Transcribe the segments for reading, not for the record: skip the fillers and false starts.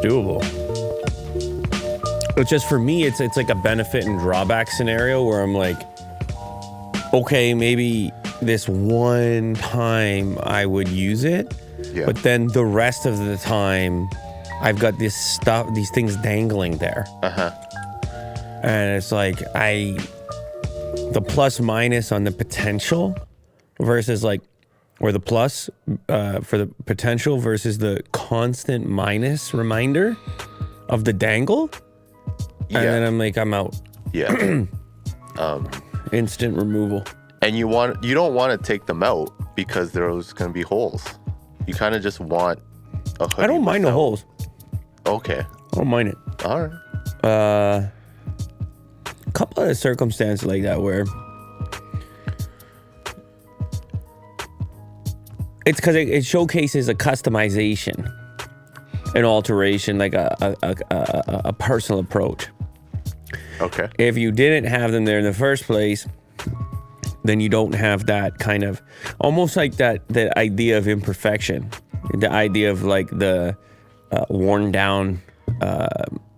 doable. It's just for me, it's like a benefit and drawback scenario where I'm like, okay, maybe this one time I would use it, but then the rest of the time I've got this stuff, these things dangling there. And it's like the plus minus on the potential versus like, or the plus for the potential versus the constant minus reminder of the dangle. And then I'm like, I'm out. Yeah. Instant removal. And you don't want to take them out because there's going to be holes. You kind of just want a hoodie. I don't mind the holes. Okay. I don't mind it. All right. A couple of circumstances like that where it's because it showcases a customization, an alteration, like a personal approach. Okay. If you didn't have them there in the first place, then you don't have that kind of, almost like that idea of imperfection, the idea of like the worn down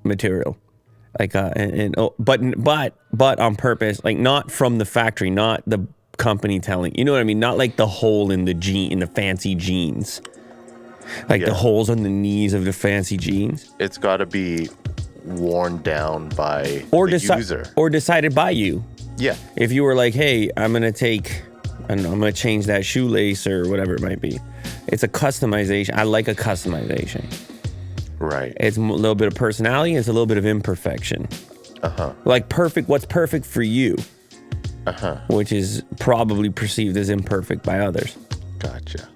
material, like but on purpose, like not from the factory, not the company telling, you know what I mean? Not like the hole in the fancy jeans, like the holes on the knees of the fancy jeans. It's got to be worn down by the user or decided by you. Yeah. If you were like, hey, I'm going to change that shoelace or whatever it might be. It's a customization. I like a customization. Right. It's a little bit of personality. It's a little bit of imperfection. Like what's perfect for you. Which is probably perceived as imperfect by others. Gotcha.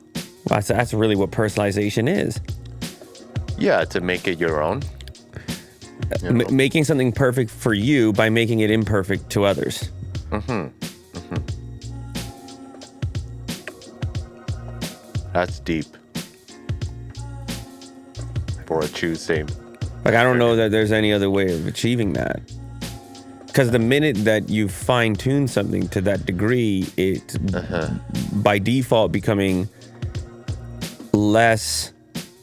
Well, that's really what personalization is. Yeah, to make it your own. Making something perfect for you by making it imperfect to others. That's deep. For a Tuesday. Like, I don't know that there's any other way of achieving that. Because the minute that you fine-tune something to that degree, it's by default becoming less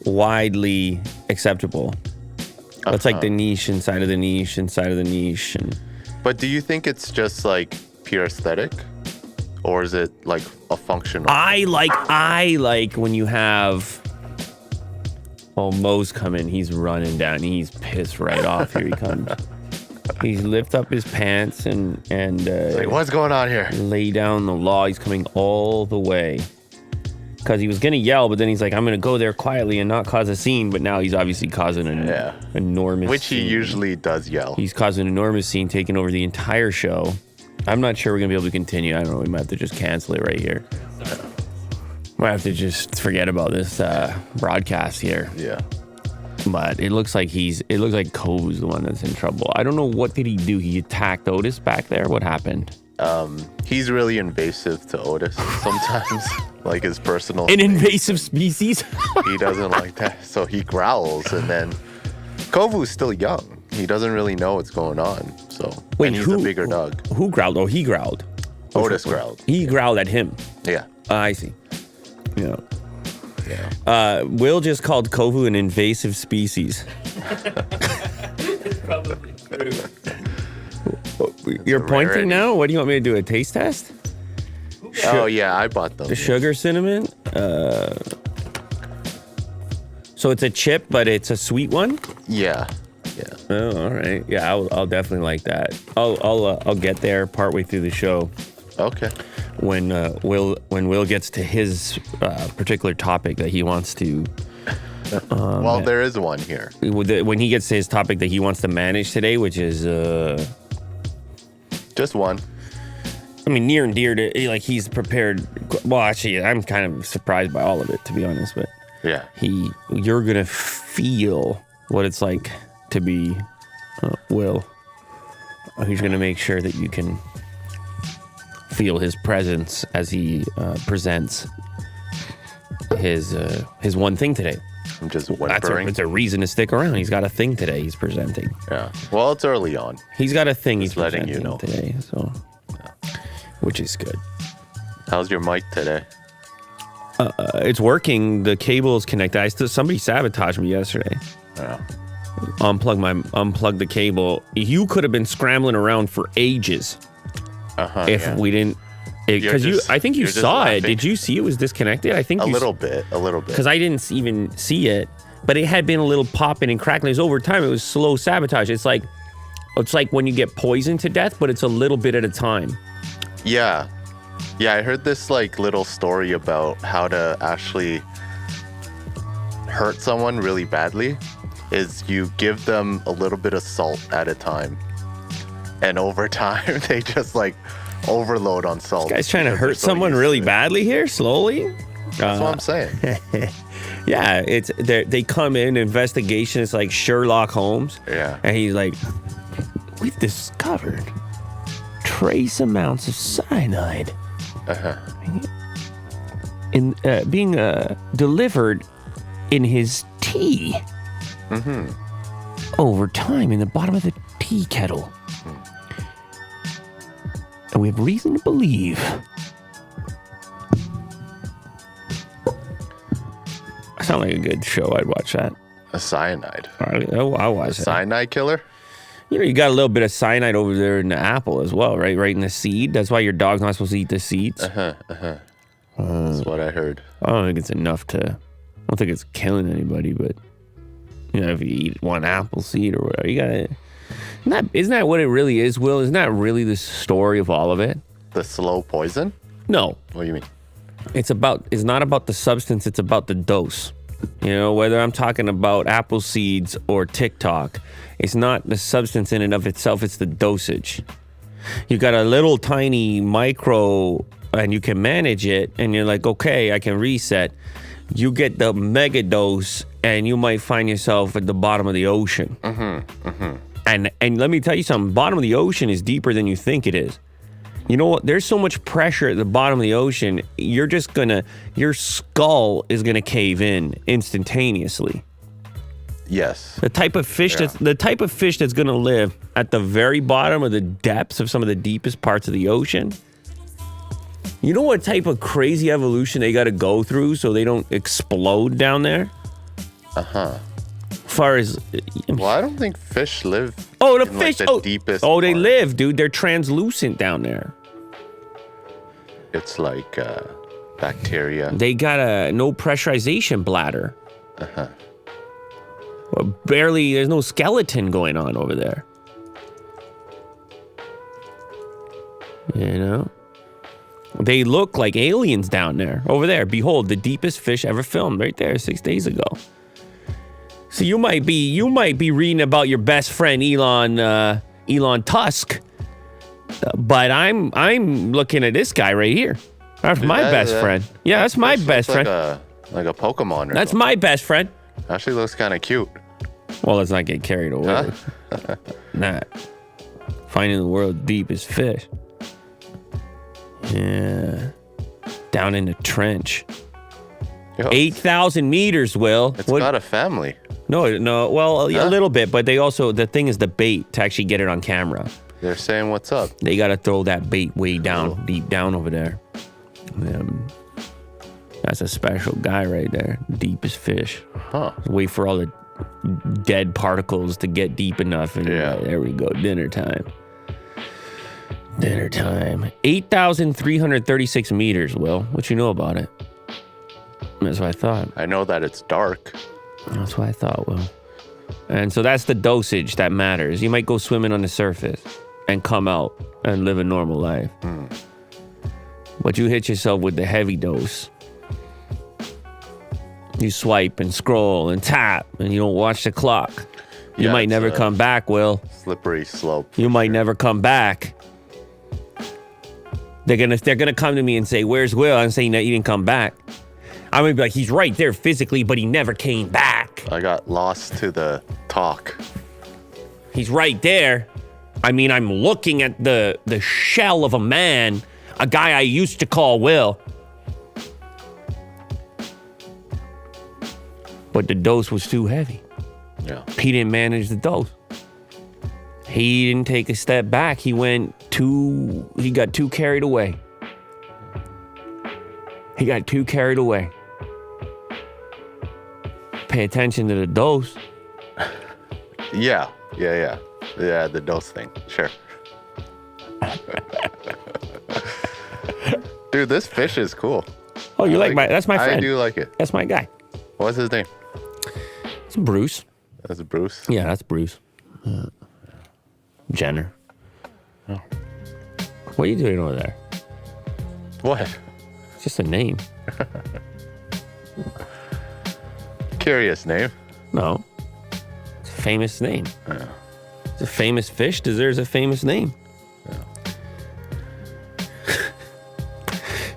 widely acceptable. It's like the niche inside of the niche inside of the niche. But do you think it's just like pure aesthetic? Or is it like a functional? I like when you have... Oh, Mo's coming. He's running down. He's pissed right off. Here he comes. He's lift up his pants and like, what's going on here? Lay down the law. He's coming all the way. Because he was going to yell, but then he's like, I'm going to go there quietly and not cause a scene. But now he's obviously causing an enormous Which he scene. usually does yell. He's causing an enormous scene, taking over the entire show. I'm not sure we're going to be able to continue. I don't know. We might have to just cancel it right here. Might have to just forget about this broadcast here. Yeah. But it looks like Kovu's the one that's in trouble. I don't know, what did he do? He attacked Otis back there? What happened? He's really invasive to Otis sometimes. Like his personal... An invasive species? He doesn't like that. So he growls, and then Kovu's still young. He doesn't really know what's going on. So Wait, and he's a bigger dog. Who growled? Oh, he growled. Otis growled. He growled at him. Yeah. I see. Yeah. Will just called Kovu an invasive species. It's probably true. You're pointing now? What do you want me to do? A taste test? Oh yeah, I bought them. The sugar cinnamon. So it's a chip, but it's a sweet one. Yeah. Yeah. Oh, all right. Yeah, I'll definitely like that. I'll get there partway through the show. Okay. When Will gets to his particular topic that he wants to. Well, there is one here. When he gets to his topic that he wants to manage today, which is just one. I mean, near and dear to, like, he's prepared. Well, actually, I'm kind of surprised by all of it, to be honest. But yeah, you're gonna feel what it's like to be Will. He's gonna make sure that you can feel his presence as he presents his one thing today. I'm just whimpering. It's a reason to stick around. He's got a thing today he's presenting. Yeah. Well, it's early on. He's got a thing Just he's letting presenting you know. today, so which is good. How's your mic today? It's working. The cable is connected. Somebody sabotaged me yesterday. Yeah. Unplug the cable. You could have been scrambling around for ages if we didn't. Because I think you saw it. Did you see it was disconnected? I think a little bit. Because I didn't even see it, but it had been a little popping and crackling. It was over time. It was slow sabotage. It's like when you get poisoned to death, but it's a little bit at a time. Yeah. Yeah, I heard this like little story about how to actually hurt someone really badly is you give them a little bit of salt at a time. And over time, they just like overload on salt. This guy's trying to hurt someone really badly here, slowly? That's what I'm saying. Yeah, they come in, investigation, it's like Sherlock Holmes. Yeah. And he's like, we've discovered trace amounts of cyanide in being delivered in his tea over time in the bottom of the tea kettle. And we have reason to believe sound like a good show. I'd watch that. A cyanide. I'll watch that. Cyanide killer? You know, you got a little bit of cyanide over there in the apple as well, right? Right in the seed. That's why your dog's not supposed to eat the seeds. That's what I heard. I don't think it's enough to. I don't think it's killing anybody, but you know, if you eat one apple seed or whatever, you gotta. Isn't that what it really is, Will? Isn't that really the story of all of it? The slow poison? No. What do you mean? It's not about the substance, it's about the dose. You know, whether I'm talking about apple seeds or TikTok, it's not the substance in and of itself, it's the dosage. You got a little tiny micro and you can manage it and you're like, okay, I can reset. You get the mega dose and you might find yourself at the bottom of the ocean. And let me tell you something, bottom of the ocean is deeper than you think it is. You know what? There's so much pressure at the bottom of the ocean, your skull is gonna cave in instantaneously. Yes. The type of fish that's gonna live at the very bottom of the depths of some of the deepest parts of the ocean. You know what type of crazy evolution they gotta go through so they don't explode down there? Far as well, I don't think fish live. Oh, the in fish! Like the deepest. Oh, they part. live, dude. They're translucent down there. It's like bacteria. They got a no pressurization bladder. Well, barely. There's no skeleton going on over there. You know, they look like aliens down there. Over there, behold, the deepest fish ever filmed, right there, 6 days ago. So you might be reading about your best friend Elon Tusk, but I'm looking at this guy right here. That's my best friend. Yeah, that's my best friend. Like a Pokemon. That's my best friend. Actually, looks kind of cute. Well, let's not get carried away. Nah, finding the world's deepest fish. Yeah, down in the trench. 8,000 meters, Will. It's got a family. No. Well, a little bit, but the thing is the bait to actually get it on camera. They're saying what's up. They got to throw that bait way down, deep down over there. That's a special guy right there. Deepest fish. Wait for all the dead particles to get deep enough. And there we go. Dinner time. 8,336 meters, Will. What you know about it? That's what I thought. I know that it's dark. That's what I thought, Will. And so that's the dosage that matters. You might go swimming on the surface and come out and live a normal life. But you hit yourself with the heavy dose. You swipe and scroll and tap and you don't watch the clock. You might never come back, Will. Slippery slope. You might never come back. They're gonna come to me and say, "Where's Will?" I'm saying that you didn't come back. I'm gonna be like, he's right there physically, but he never came back. I got lost to the talk. He's right there. I mean, I'm looking at the shell of a man, a guy I used to call Will. But the dose was too heavy. Yeah. He didn't manage the dose. He didn't take a step back. He got too carried away. He got too carried away. Pay attention to the dose. Yeah. The dose thing. Sure. Dude, this fish is cool. Oh, you like that's my friend. I do like it. That's my guy. What's his name? It's Bruce. That's Bruce? Yeah, that's Bruce. Jenner. Oh. What are you doing over there? What? It's just a name. Curious name. No. It's a famous name. Yeah. It's a famous fish deserves a famous name. Yeah.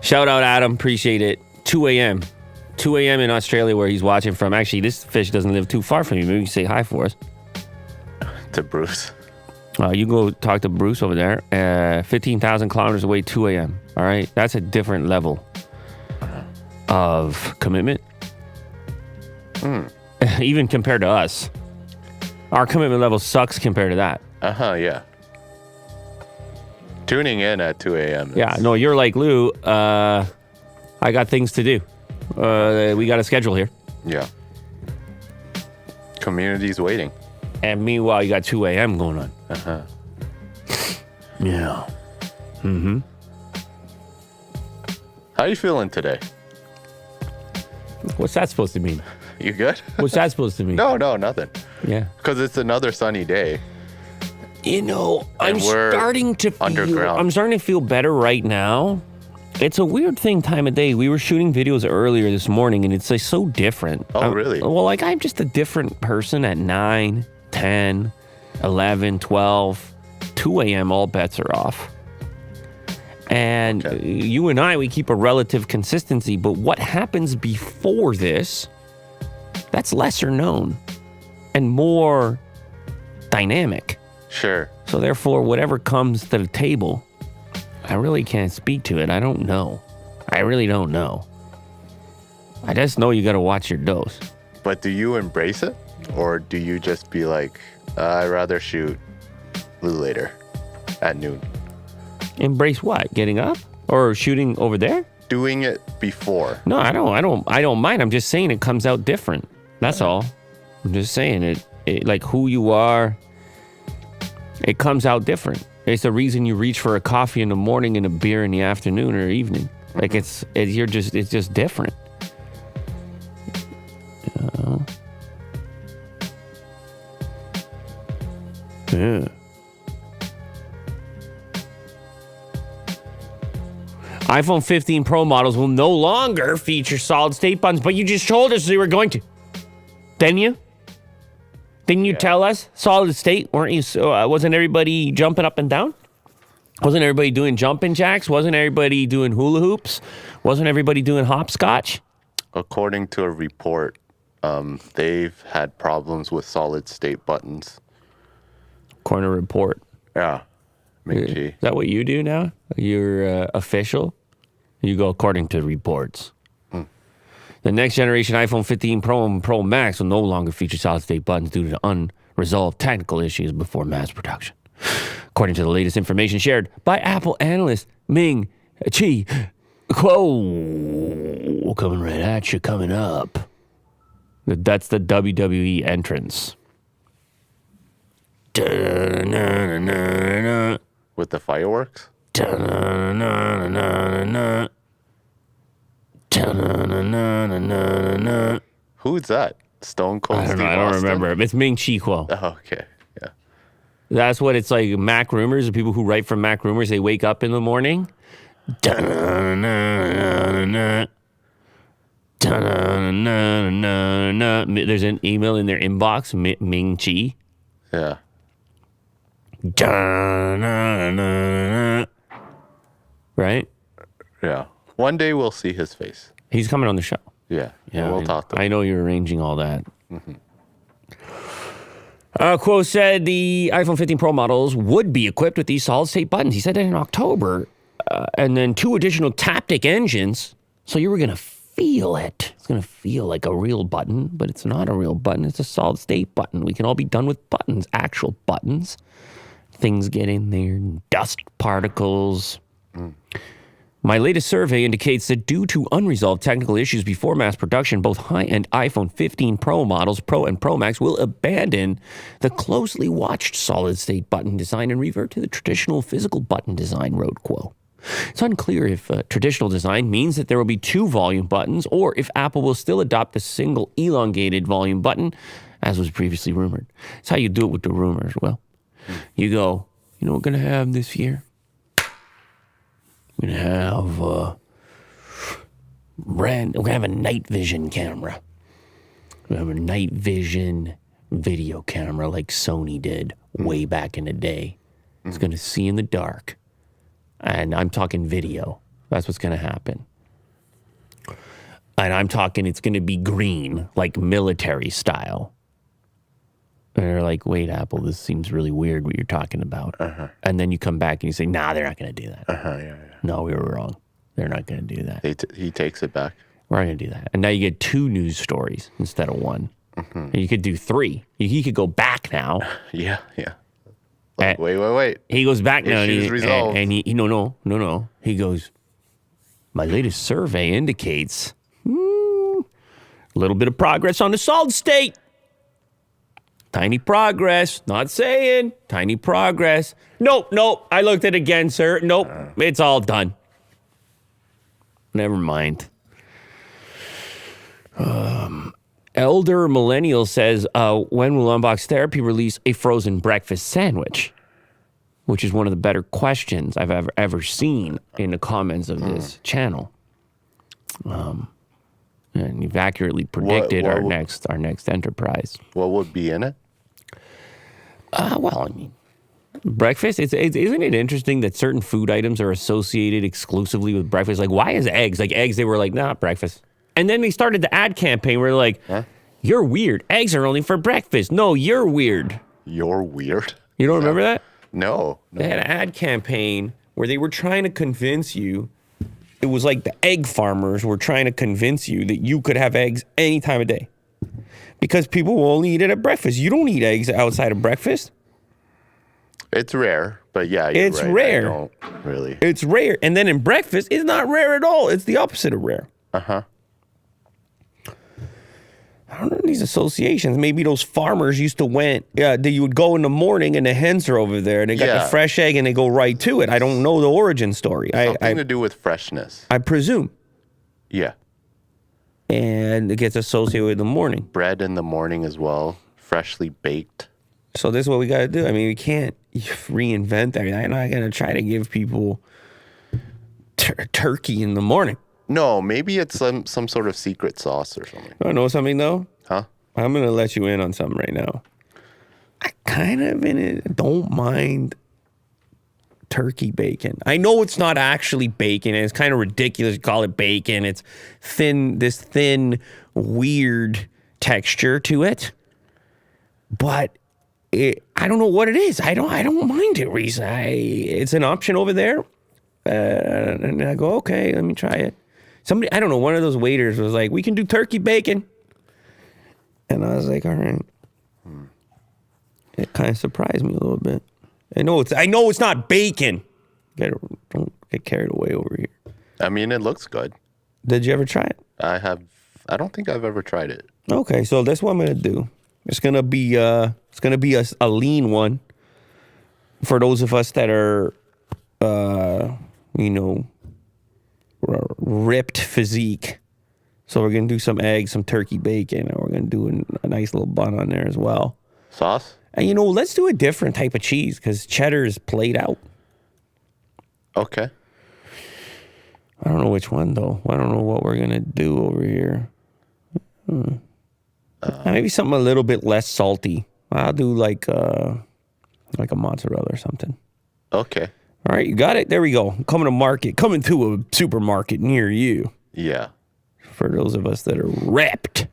Shout out Adam, appreciate it. 2 a.m. 2 a.m. in Australia where he's watching from. Actually, this fish doesn't live too far from you. Maybe you can say hi for us. To Bruce. You go talk to Bruce over there. 15,000 kilometers away, 2 a.m. All right? That's a different level of commitment. Even compared to us. Our commitment level sucks compared to that. Yeah. Tuning in at 2 a.m. Yeah, no, you're like, Lou, I got things to do. We got a schedule here. Yeah. Community's waiting. And meanwhile, you got 2 a.m. going on. Yeah. Mm-hmm. How you feeling today? What's that supposed to mean? You good? What's that supposed to mean? No, nothing. Yeah. Because it's another sunny day. You know, I'm we're starting to feel better right now. It's a weird thing time of day. We were shooting videos earlier this morning, and it's like so different. Oh, really? Well, like I'm just a different person at 9, 10, 11, 12, 2 a.m. All bets are off. And you and I, we keep a relative consistency, but what happens before this, that's lesser known and more dynamic. Sure. So therefore, whatever comes to the table, I really can't speak to it. I don't know. I really don't know. I just know you got to watch your dose. But do you embrace it? Or do you just be like, I'd rather shoot a little later at noon? Embrace what? Getting up? Or shooting over there? Doing it before. No, I don't mind. I'm just saying it comes out different. That's all. I'm just saying it like who you are, it comes out different. It's the reason you reach for a coffee in the morning and a beer in the afternoon or evening. Like it's just different. Yeah. iPhone 15 Pro models will no longer feature solid state buttons, but you just told us they were going to. Didn't you? Didn't you tell us solid state? Weren't you? Wasn't everybody jumping up and down? Wasn't everybody doing jumping jacks? Wasn't everybody doing hula hoops? Wasn't everybody doing hopscotch? According to a report, they've had problems with solid state buttons. Corner report. Yeah. Is that what you do now? You're official? You go according to reports. The next generation iPhone 15 Pro and Pro Max will no longer feature solid-state buttons due to unresolved technical issues before mass production. According to the latest information shared by Apple analyst Ming Chi Kuo. Coming right at you, coming up. That's the WWE entrance. With the fireworks? Who's that? Stone Cold I don't know. Steve I don't Austin? remember. It's Ming Chi Kuo. Oh, okay. Yeah. That's what it's like. Mac Rumors, the people who write for Mac Rumors, they wake up in the morning. There's an email in their inbox, Ming Chi. Yeah. Right? Yeah. One day we'll see his face. He's coming on the show. Yeah. We'll talk to him. I know you're arranging all that. Kuo said the iPhone 15 Pro models would be equipped with these solid-state buttons. He said that in October. And then 2 additional Taptic engines. So you were going to feel it. It's going to feel like a real button, but it's not a real button. It's a solid-state button. We can all be done with buttons, actual buttons. Things get in there, dust particles. My latest survey indicates that due to unresolved technical issues before mass production, both high-end iPhone 15 Pro models, Pro and Pro Max, will abandon the closely watched solid-state button design and revert to the traditional physical button design road quo. It's unclear if traditional design means that there will be 2 volume buttons or if Apple will still adopt a single elongated volume button, as was previously rumored. It's how you do it with the rumors. Well, you go, you know what we're going to have this year? We're gonna have a night vision camera. We have a night vision video camera like Sony did way back in the day. It's gonna see in the dark, and I'm talking video. That's what's gonna happen. And I'm talking, it's gonna be green, like military style. And they're like, wait, Apple, this seems really weird what you're talking about. And then you come back and you say, nah, they're not going to do that. Yeah. No, we were wrong. They're not going to do that. He takes it back. We're not going to do that. And now you get 2 news stories instead of 1. And you could do 3. He could go back now. Yeah. Like, wait. He goes back now. Issues resolved. And he no. He goes, my latest survey indicates a little bit of progress on the solid state. Tiny progress. Not saying. Tiny progress. Nope. I looked at it again, sir. Nope. It's all done. Never mind. Elder Millennial says, when will Unbox Therapy release a frozen breakfast sandwich? Which is one of the better questions I've ever seen in the comments of this channel. And you've accurately predicted our next enterprise. What would be in it? Well, I mean, breakfast, isn't it interesting that certain food items are associated exclusively with breakfast? Like, why is eggs? Like, eggs, they were like, nah, breakfast. And then they started the ad campaign where they're like, you're weird. Eggs are only for breakfast. No, you're weird. You're weird? You don't remember that? No. They had an ad campaign where they were trying to convince you, it was like the egg farmers were trying to convince you that you could have eggs any time of day. Because people will only eat it at breakfast. You don't eat eggs outside of breakfast. It's rare, but yeah, it's right. rare. I don't really. It's rare. And then in breakfast, it's not rare at all. It's the opposite of rare. Uh-huh. I don't know these associations. Maybe those farmers used to you would go in the morning and the hens are over there and they got the fresh egg and they go right to it. I don't know the origin story. Something to do with freshness. I presume. Yeah. And it gets associated with the morning. Bread in the morning as well, freshly baked. So this is what we got to do. I mean, we can't reinvent everything. I'm not going to try to give people turkey in the morning. No, maybe it's some sort of secret sauce or something. You know something, though? Huh? I'm going to let you in on something right now. I kind of don't mind turkey bacon. I know it's not actually bacon, and it's kind of ridiculous to call it bacon. It's this thin, weird texture to it. But I don't know what it is. I don't mind it, Reese. It's an option over there. And I go, okay, let me try it. Somebody, I don't know, one of those waiters was like, we can do turkey bacon. And I was like, all right. It kind of surprised me a little bit. I know it's not bacon. Don't get carried away over here. I mean, it looks good. Did you ever try it? I don't think I've ever tried it. Okay, so that's what I'm gonna do. It's gonna be a lean one for those of us that are ripped physique. So we're gonna do some eggs, some turkey bacon, and we're gonna do a nice little bun on there as well. Sauce? And let's do a different type of cheese because cheddar is played out. Okay. I don't know which one though. I don't know what we're gonna do over here. Maybe something a little bit less salty. I'll do like a mozzarella or something. Okay. All right, you got it. There we go. Coming to a supermarket near you. Yeah. For those of us that are ripped,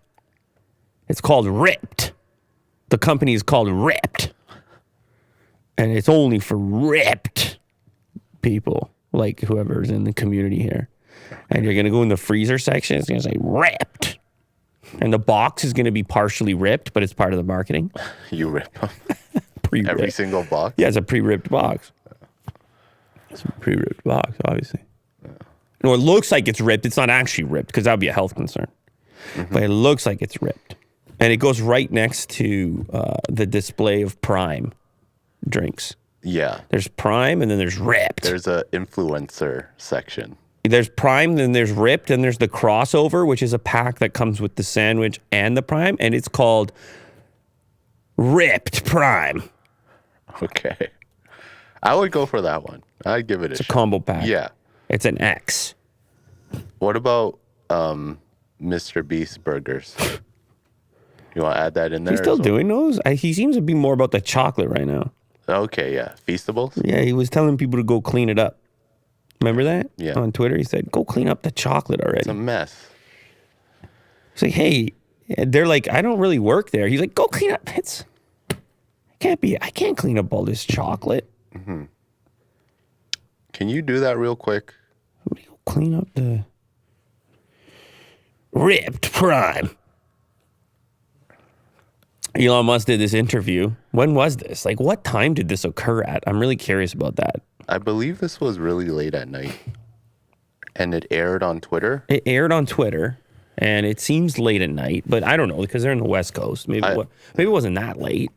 it's called Ripped. The company is called Ripped, and it's only for ripped people, like whoever's in the community here. And you're gonna go in the freezer section. It's gonna say Ripped. And the box is going to be partially ripped, but it's part of the marketing. You rip them. Pre-ripped. Every single box? Yeah, it's a pre-ripped box. It's a pre-ripped box, obviously. or it looks like it's ripped. It's not actually ripped because that would be a health concern. But it looks like it's ripped. And it goes right next to the display of Prime drinks. Yeah. There's Prime and then there's ripped. There's a influencer section. There's Prime, then there's ripped, and there's the crossover, which is a pack that comes with the sandwich and the Prime, and it's called Ripped Prime. Okay. I would go for that one. I'd give it It's a a shot. combo pack. Yeah. It's an X. What about Mr. Beast burgers? You want to add that in there? He's still as well? doing those? He seems to be more about the chocolate right now. Okay, yeah. Feastables? Yeah, he was telling people to go clean it up. Remember that? Yeah. On Twitter, he said, go clean up the chocolate already. It's a mess. It's like, hey, they're like, I don't really work there. He's like, go clean up. I can't clean up all this chocolate. Can you do that real quick? Somebody go clean up the Ripped Prime. Elon Musk did this interview. When was this? Like, what time did this occur at? I'm really curious about that. I believe this was really late at night. And it aired on Twitter. It aired on Twitter, and it seems late at night, but I don't know because they're in the West Coast. Maybe it wasn't that late.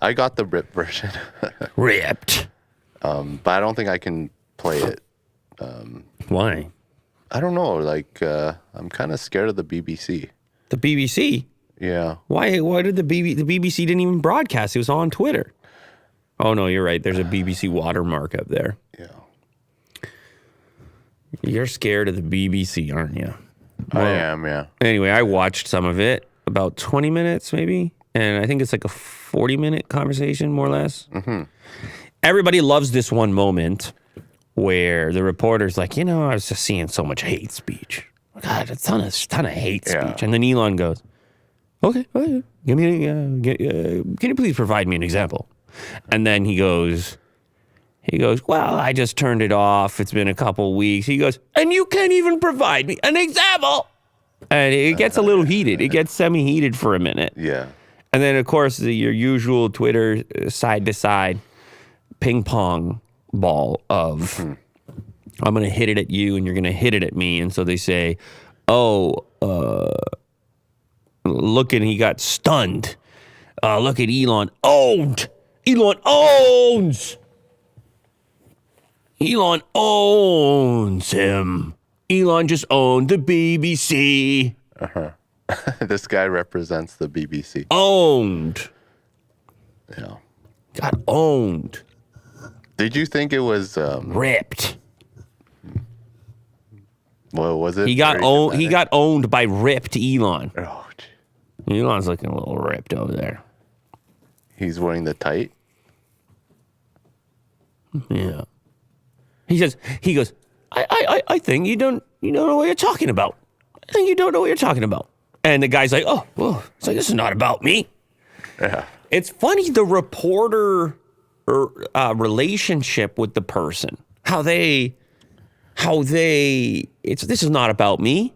I got the ripped version. Ripped. But I don't think I can play it. Why? I don't know. Like, I'm kind of scared of the BBC. The BBC? Yeah. Why did the BBC didn't even broadcast? It was on Twitter. Oh, no, you're right. There's a BBC watermark up there. Yeah. You're scared of the BBC, aren't you? I am, yeah. Anyway, I watched some of it, about 20 minutes maybe, and I think it's like a 40-minute conversation, more or less. Everybody loves this one moment where the reporter's like, I was just seeing so much hate speech. God, a ton of hate speech. And then Elon goes, okay, give me, can you please provide me an example? And then he goes, well, I just turned it off. It's been a couple weeks. He goes, and you can't even provide me an example. And it gets a little heated. It gets semi-heated for a minute. Yeah. And then, of course, your usual Twitter side-to-side ping pong ball of, I'm going to hit it at you and you're going to hit it at me. And so they say, look, and he got stunned. Look at Elon owned. Elon owns. Elon owns him. Elon just owned the BBC. This guy represents the BBC. Owned. Yeah. Got owned. Did you think it was Ripped. Well, was it? He got owned. He got owned by ripped Elon. Oh, gee. Elon's looking a little ripped over there. He's wearing the tight. Yeah. He goes, I think you don't know what you're talking about. I think you don't know what you're talking about. And the guy's like, it's like, this is not about me. Yeah. It's funny, the reporter relationship with the person, this is not about me.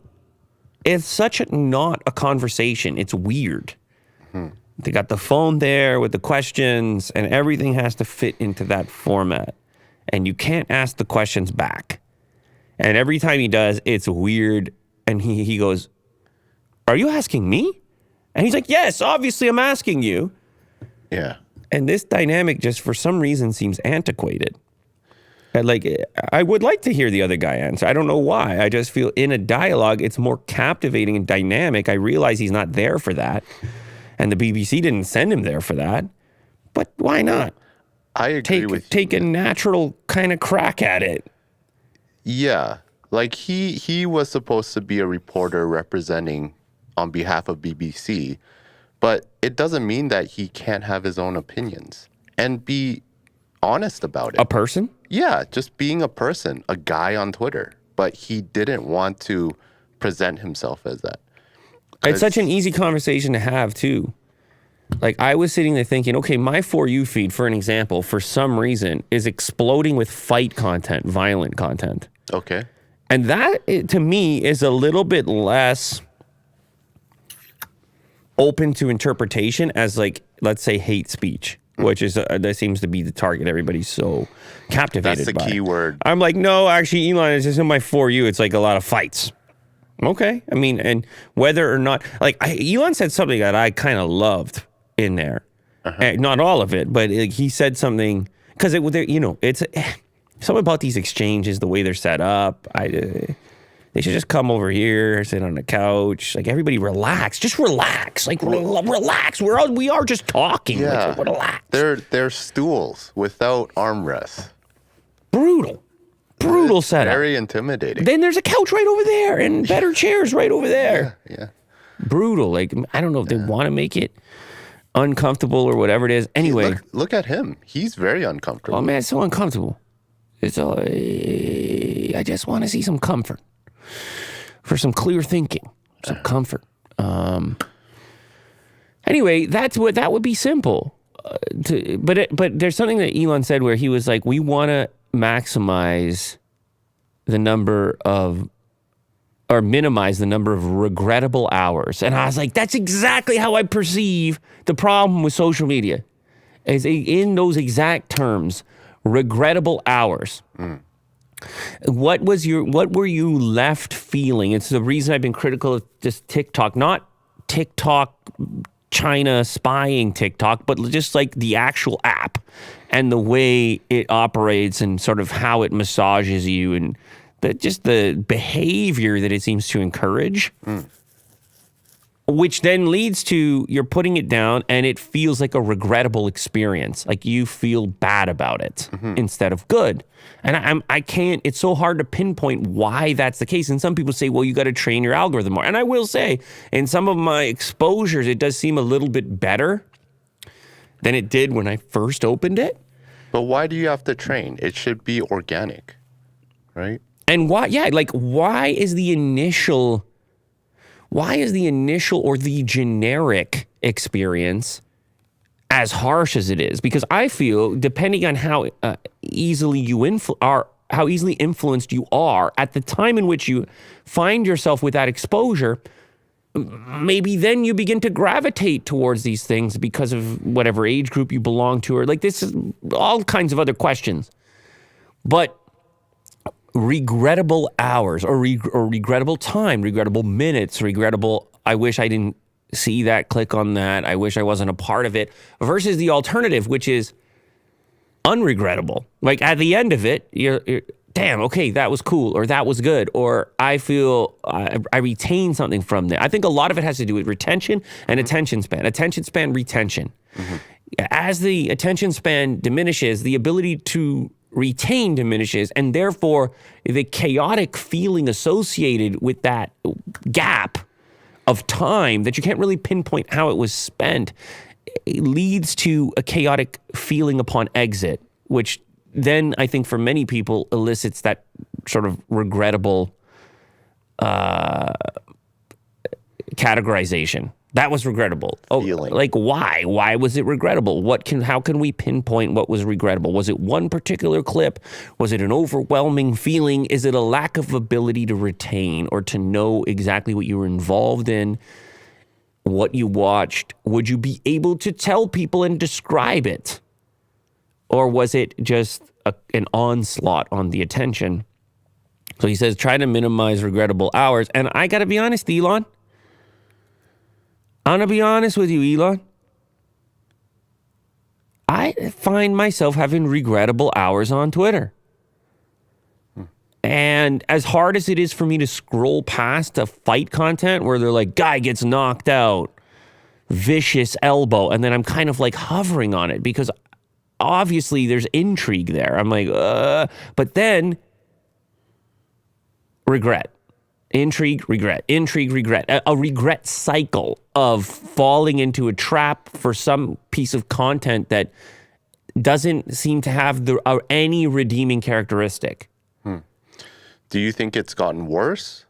It's such not a conversation. It's weird. They got the phone there with the questions and everything has to fit into that format. And you can't ask the questions back. And every time he does, it's weird. And he goes, are you asking me? And he's like, yes, obviously I'm asking you. Yeah. And this dynamic just for some reason seems antiquated. And like, I would like to hear the other guy answer. I don't know why. I just feel in a dialogue, it's more captivating and dynamic. I realize he's not there for that. And the BBC didn't send him there for that. But why not? I agree with you. Take a natural kind of crack at it. Yeah. Like he was supposed to be a reporter representing on behalf of BBC, but it doesn't mean that he can't have his own opinions and be honest about it. A person? Yeah, just being a person, a guy on Twitter. But he didn't want to present himself as that. It's such an easy conversation to have, too. Like, I was sitting there thinking, okay, my For You feed, for an example, for some reason, is exploding with fight content, violent content. Okay. And that, to me, is a little bit less open to interpretation as, like, let's say hate speech. which is that seems to be the target everybody's so captivated That's the by. key word. I'm like, no, actually, Elon, it's just in my For You. It's like a lot of fights. Okay. I mean, and whether or not, like, Elon said something that I kind of loved in there. Not all of it, but he said something, because it's something about these exchanges, the way they're set up. They should just come over here, sit on the couch. Like, everybody relax. Just relax. Like, relax. We are just talking. Yeah. Like, relax. They're stools without armrests. Brutal setup. Very intimidating. Then there's a couch right over there and better chairs right over there. Yeah. Brutal. Like, I don't know if they want to make it uncomfortable or whatever it is. Anyway. Look at him. He's very uncomfortable. Oh, man, it's so uncomfortable. I just want to see some comfort. For some clear thinking, some comfort. Anyway, that would be simple. But there's something that Elon said where he was like, we want to maximize the number of, or minimize the number of regrettable hours. And I was like, that's exactly how I perceive the problem with social media. Is in those exact terms, regrettable hours. What were you left feeling? It's the reason I've been critical of just TikTok, not TikTok, China spying TikTok, but just like the actual app and the way it operates and sort of how it massages you and just the behavior that it seems to encourage, which then leads to you're putting it down and it feels like a regrettable experience. Like you feel bad about it instead of good. And I can't, it's so hard to pinpoint why that's the case. And some people say, well, you got to train your algorithm more. And I will say, in some of my exposures, it does seem a little bit better than it did when I first opened it. But why do you have to train? It should be organic, right? And why is the initial or the generic experience as harsh as it is? Because I feel, depending on how easily how easily influenced you are at the time in which you find yourself with that exposure, maybe then you begin to gravitate towards these things because of whatever age group you belong to, or like this is all kinds of other questions. But regrettable hours or regrettable time, regrettable minutes, regrettable, I wish I didn't see that, click on that, I wish I wasn't a part of it, versus the alternative, which is unregrettable. Like at the end of it, you're damn, okay, that was cool, or that was good, or I feel I retain something from there. I think a lot of it has to do with retention and attention span, retention. As the attention span diminishes, the ability to retain diminishes, and therefore the chaotic feeling associated with that gap of time that you can't really pinpoint how it was spent, it leads to a chaotic feeling upon exit, which then I think for many people elicits that sort of regrettable categorization. That was regrettable. Oh, feeling. Like why? Why was it regrettable? How can we pinpoint what was regrettable? Was it one particular clip? Was it an overwhelming feeling? Is it a lack of ability to retain or to know exactly what you were involved in, what you watched? Would you be able to tell people and describe it? Or was it just an onslaught on the attention? So he says, try to minimize regrettable hours. And I got to be honest, Elon. I'm going to be honest with you, Elon. I find myself having regrettable hours on Twitter. And as hard as it is for me to scroll past a fight content where they're like, guy gets knocked out, vicious elbow, and then I'm kind of like hovering on it because obviously there's intrigue there. I'm like, but then regret. Intrigue, regret, a regret cycle of falling into a trap for some piece of content that doesn't seem to have any redeeming characteristic. Do you think it's gotten worse?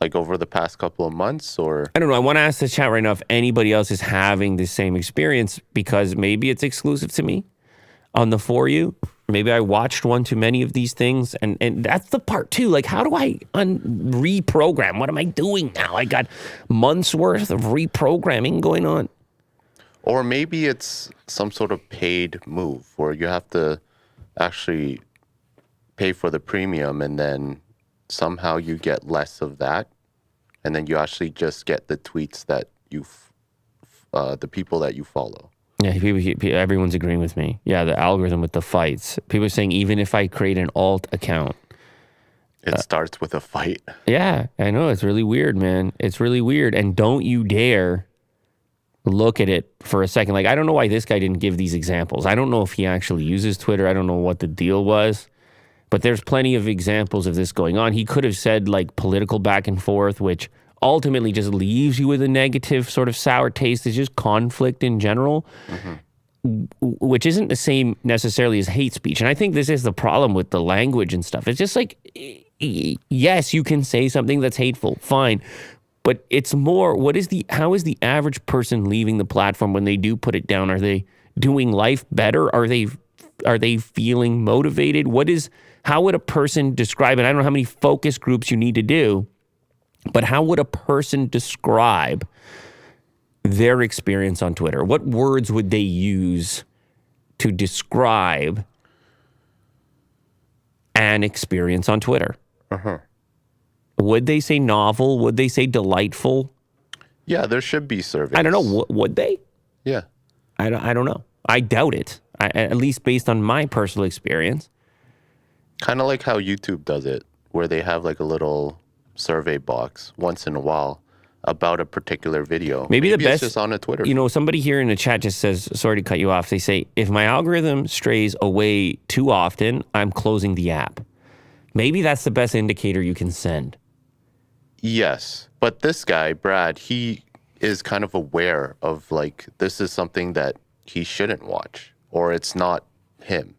Like over the past couple of months, or? I don't know. I want to ask the chat right now if anybody else is having the same experience, because maybe it's exclusive to me on the For You. Maybe I watched one too many of these things, and that's the part too. Like, how do I reprogram? What am I doing now? I got months worth of reprogramming going on. Or maybe it's some sort of paid move where you have to actually pay for the premium and then somehow you get less of that. And then you actually just get the tweets that the people that you follow. Yeah, everyone's agreeing with me. Yeah, the algorithm with the fights. People are saying even if I create an alt account, it starts with a fight. Yeah, I know. It's really weird, man. It's really weird. And don't you dare look at it for a second. Like, I don't know why this guy didn't give these examples. I don't know if he actually uses Twitter. I don't know what the deal was. But there's plenty of examples of this going on. He could have said, like, political back and forth, which ultimately just leaves you with a negative sort of sour taste. It's just conflict in general, which isn't the same necessarily as hate speech. And I think this is the problem with the language and stuff. It's just like, yes, you can say something that's hateful, fine. But it's more, how is the average person leaving the platform when they do put it down? Are they doing life better? Are they feeling motivated? How would a person describe it? I don't know how many focus groups you need to do, but how would a person describe their experience on Twitter? What words would they use to describe an experience on Twitter? Would they say novel? Would they say delightful? Yeah, there should be surveys. I don't know. Would they? Yeah. I don't know. I doubt it, at least based on my personal experience. Kind of like how YouTube does it, where they have like a little survey box once in a while about a particular video. Maybe the best, it's just on a Twitter. You know, somebody here in the chat just says, sorry to cut you off. They say, if my algorithm strays away too often, I'm closing the app. Maybe that's the best indicator you can send. Yes. But this guy, Brad, he is kind of aware of like, this is something that he shouldn't watch, or it's not him.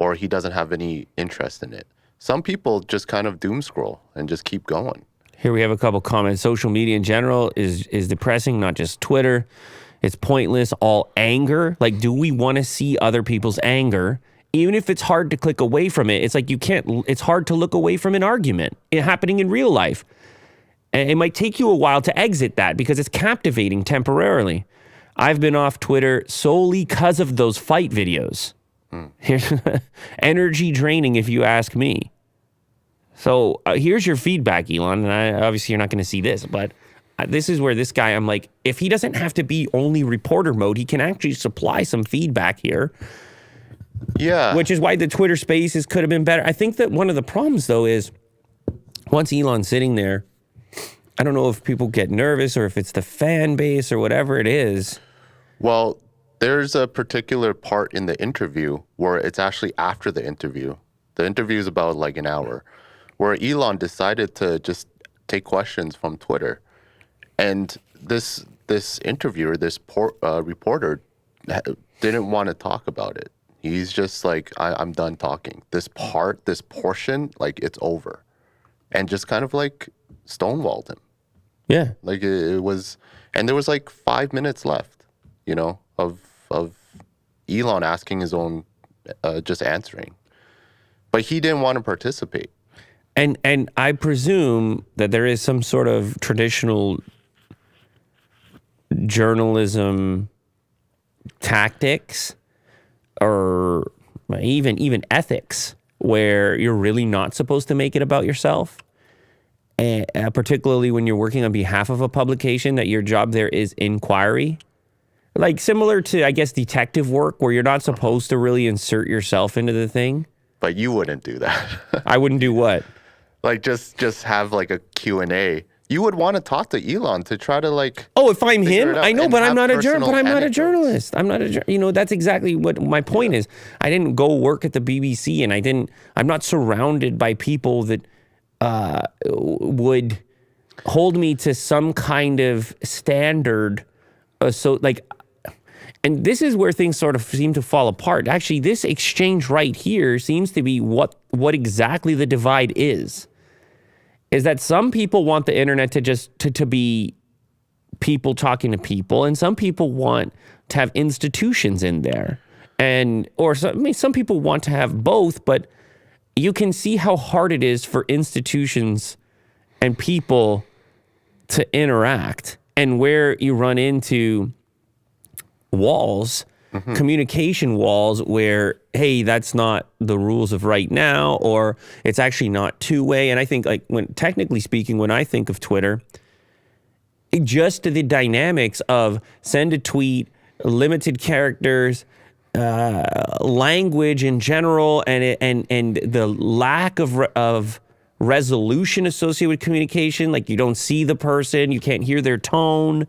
Or he doesn't have any interest in it. Some people just kind of doom scroll and just keep going. Here we have a couple comments. Social media in general is depressing, not just Twitter. It's pointless, all anger. Like, do we want to see other people's anger? Even if it's hard to click away from it, it's like it's hard to look away from an argument happening in real life. And it might take you a while to exit that because it's captivating temporarily. I've been off Twitter solely because of those fight videos. Energy draining, if you ask me. So here's your feedback, Elon. And obviously you're not going to see this, but this is where this guy, I'm like, if he doesn't have to be only reporter mode, he can actually supply some feedback here. Yeah. Which is why the Twitter Spaces could have been better. I think that one of the problems, though, is once Elon's sitting there, I don't know if people get nervous or if it's the fan base or whatever it is. Well, there's a particular part in the interview where it's actually after the interview. The interview is about like an hour, where Elon decided to just take questions from Twitter. And this interviewer, this reporter, didn't want to talk about it. He's just like, I'm done talking. This portion, like it's over. And just kind of like stonewalled him. Yeah. Like it was, and there was like 5 minutes left, you know, of Elon asking his own, just answering. But he didn't want to participate. And I presume that there is some sort of traditional journalism tactics or even ethics where you're really not supposed to make it about yourself. And particularly when you're working on behalf of a publication, that your job there is inquiry. Like similar to, I guess, detective work where you're not supposed to really insert yourself into the thing. But you wouldn't do that. I wouldn't do what? Like just have like a Q&A. You would want to talk to Elon to try to like. Oh, if I'm him, I know, but I'm not a journalist. But I'm not a anecdotes. journalist. I'm not a. You know, that's exactly what my point is. I didn't go work at the BBC, and I'm not surrounded by people that would hold me to some kind of standard. So like, and this is where things sort of seem to fall apart. Actually, this exchange right here seems to be what exactly the divide is that some people want the internet to just to be people talking to people, and some people want to have institutions in there, some people want to have both, but you can see how hard it is for institutions and people to interact. And where you run into walls, communication walls where, hey, that's not the rules of right now, or it's actually not two-way. And I think, like, technically speaking, when I think of Twitter, just the dynamics of send a tweet, limited characters, language in general, and the lack of resolution associated with communication, like you don't see the person, you can't hear their tone.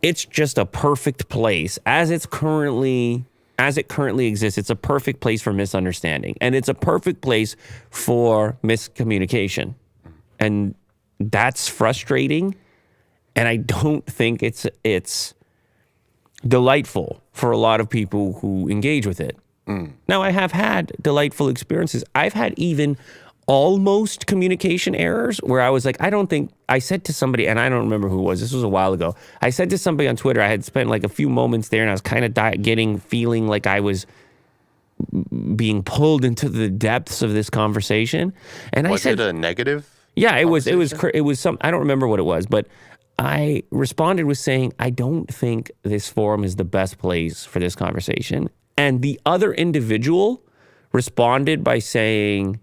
It's just a perfect place as it currently exists. It's a perfect place for misunderstanding, and it's a perfect place for miscommunication, and that's frustrating. And I don't think it's delightful for a lot of people who engage with it. Now, I have had delightful experiences. I've had even almost communication errors where I was like, I said to somebody, and I don't remember who it was, this was a while ago. I said to somebody on Twitter, I had spent like a few moments there, and I was kind of feeling like I was being pulled into the depths of this conversation. And I said, was it a negative? Yeah, it was some, I don't remember what it was, but I responded with saying, I don't think this forum is the best place for this conversation. And the other individual responded by saying,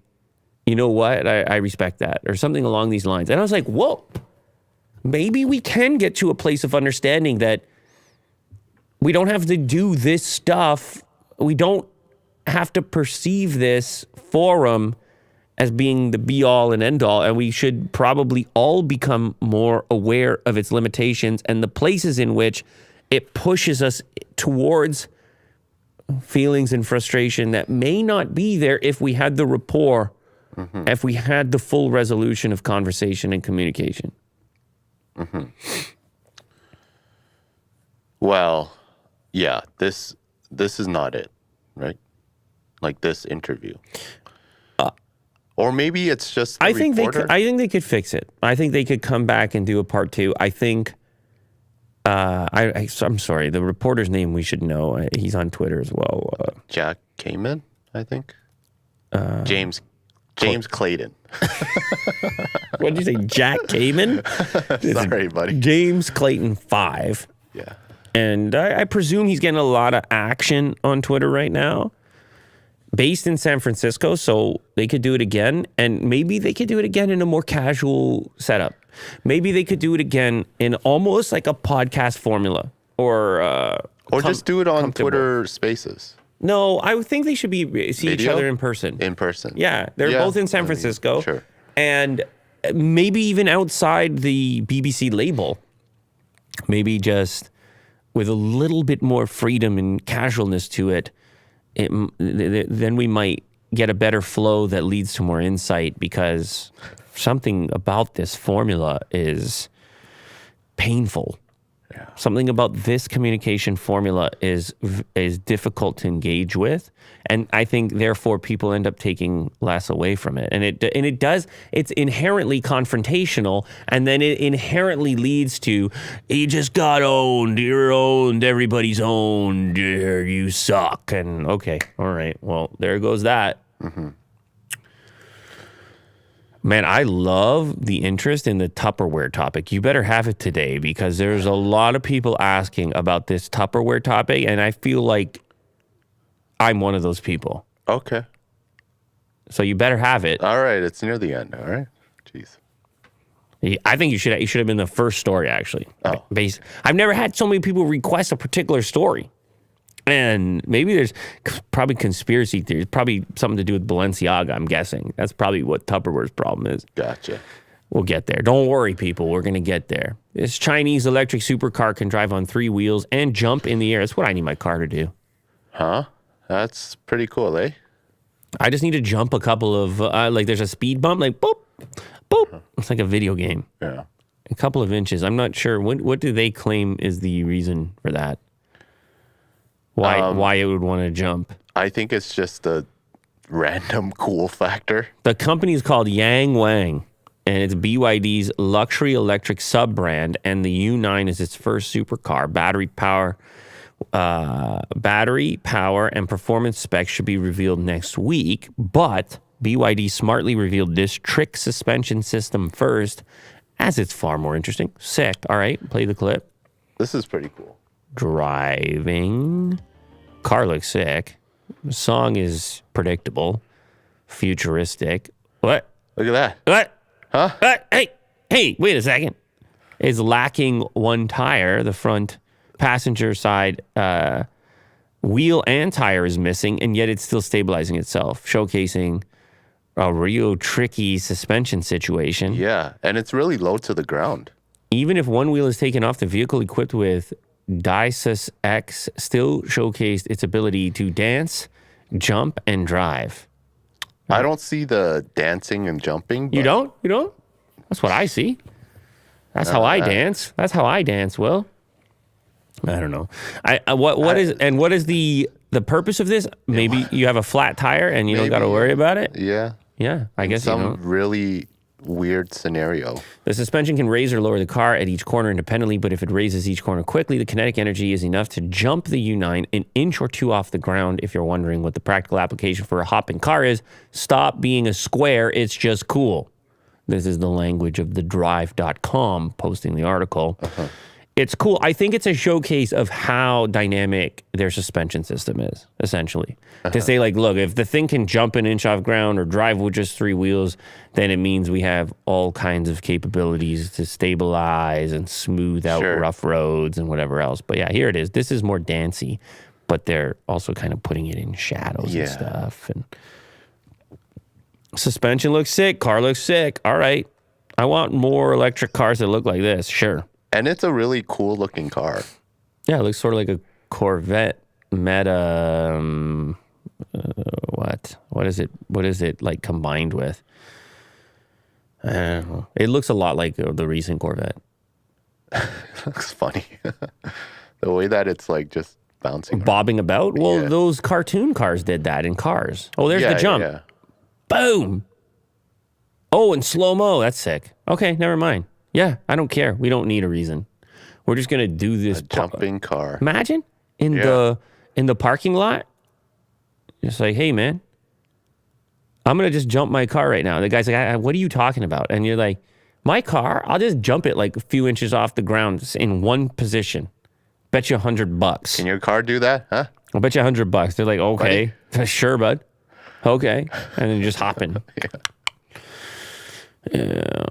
you know what, I respect that, or something along these lines. And I was like, whoa, maybe we can get to a place of understanding that we don't have to do this stuff. We don't have to perceive this forum as being the be-all and end-all, and we should probably all become more aware of its limitations and the places in which it pushes us towards feelings and frustration that may not be there if we had the rapport, if we had the full resolution of conversation and communication. Well, yeah, this is not it, right? Like this interview. Or maybe it's just the reporter. I think they could fix it. I think they could come back and do a part two. I think I'm sorry, the reporter's name we should know. He's on Twitter as well. Jack Kamen, I think. James Clayton. What did you say, Jack Kamen? Sorry, buddy. James Clayton 5. Yeah. And I presume he's getting a lot of action on Twitter right now. Based in San Francisco, so they could do it again. And maybe they could do it again in a more casual setup. Maybe they could do it again in almost like a podcast formula. Or just do it on Twitter Spaces. No, I think they should see each other in person. In person. Yeah, they're both in San Francisco. Sure. And maybe even outside the BBC label. Maybe just with a little bit more freedom and casualness to it. Then we might get a better flow that leads to more insight, because something about this formula is painful. Yeah. Something about this communication formula is difficult to engage with, and I think therefore people end up taking less away from it. And it's inherently confrontational, and then it inherently leads to, you just got owned, you're owned, everybody's owned, you suck. And okay, all right, well, there goes that. Man, I love the interest in the Tupperware topic. You better have it today, because there's a lot of people asking about this Tupperware topic, and I feel like I'm one of those people. Okay. So you better have it. All right, it's near the end. All right. Jeez. I think you should have been the first story, actually. Oh. I've never had so many people request a particular story. And maybe there's probably conspiracy theories, probably something to do with Balenciaga, I'm guessing. That's probably what Tupperware's problem is. Gotcha. We'll get there. Don't worry, people. We're going to get there. This Chinese electric supercar can drive on 3 wheels and jump in the air. That's what I need my car to do. Huh? That's pretty cool, eh? I just need to jump a couple of, like there's a speed bump, like boop, boop. It's like a video game. Yeah. A couple of inches. I'm not sure. What do they claim is the reason for that? Why it would want to jump? I think it's just a random cool factor. The company is called Yang Wang, and it's BYD's luxury electric sub-brand, and the U9 is its first supercar. Battery power, and performance specs should be revealed next week, but BYD smartly revealed this trick suspension system first, as it's far more interesting. Sick. All right, play the clip. This is pretty cool. Driving. Car looks sick. The song is predictable. Futuristic. What? Look at that. What? Huh? What? Hey, wait a second. It's lacking one tire. The front passenger side wheel and tire is missing, and yet it's still stabilizing itself, showcasing a real tricky suspension situation. Yeah, and it's really low to the ground. Even if one wheel is taken off, the vehicle equipped with Disus X still showcased its ability to dance, jump, and drive. I don't see the dancing and jumping. You don't? You don't? That's what I see. That's how I dance. That's how I dance, Will. I don't know. What is the purpose of this? Maybe you have a flat tire and you don't got to worry about it? Yeah. Yeah, I guess you don't. Some really weird scenario. The suspension can raise or lower the car at each corner independently, but if it raises each corner quickly, the kinetic energy is enough to jump the U9 an inch or two off the ground. If you're wondering what the practical application for a hopping car is, stop being a square. It's just cool. This is the language of the drive.com posting the article. It's cool. I think it's a showcase of how dynamic their suspension system is, essentially. To say, like, look, if the thing can jump an inch off ground or drive with just 3 wheels, then it means we have all kinds of capabilities to stabilize and smooth out rough roads and whatever else. But yeah, here it is. This is more dancey, but they're also kind of putting it in shadows and stuff. And suspension looks sick. Car looks sick. All right. I want more electric cars that look like this. Sure. And it's a really cool looking car. Yeah, it looks sort of like a Corvette Meta. What is it? What is it like combined with? I don't know. It looks a lot like the recent Corvette. It looks funny. The way that it's like just bouncing, bobbing about. Well, those cartoon cars did that in Cars. Oh, there's the jump. Yeah. Boom. Oh, and slow-mo. That's sick. Okay, never mind. Yeah, I don't care. We don't need a reason. We're just gonna do this. A jumping car. Imagine in the parking lot. It's like, hey man, I'm gonna just jump my car right now. The guy's like, what are you talking about? And you're like, my car? I'll just jump it like a few inches off the ground in one position. Bet you $100. Can your car do that? Huh? I'll bet you $100. They're like, okay, sure, bud. Okay, and then just hopping. Yeah.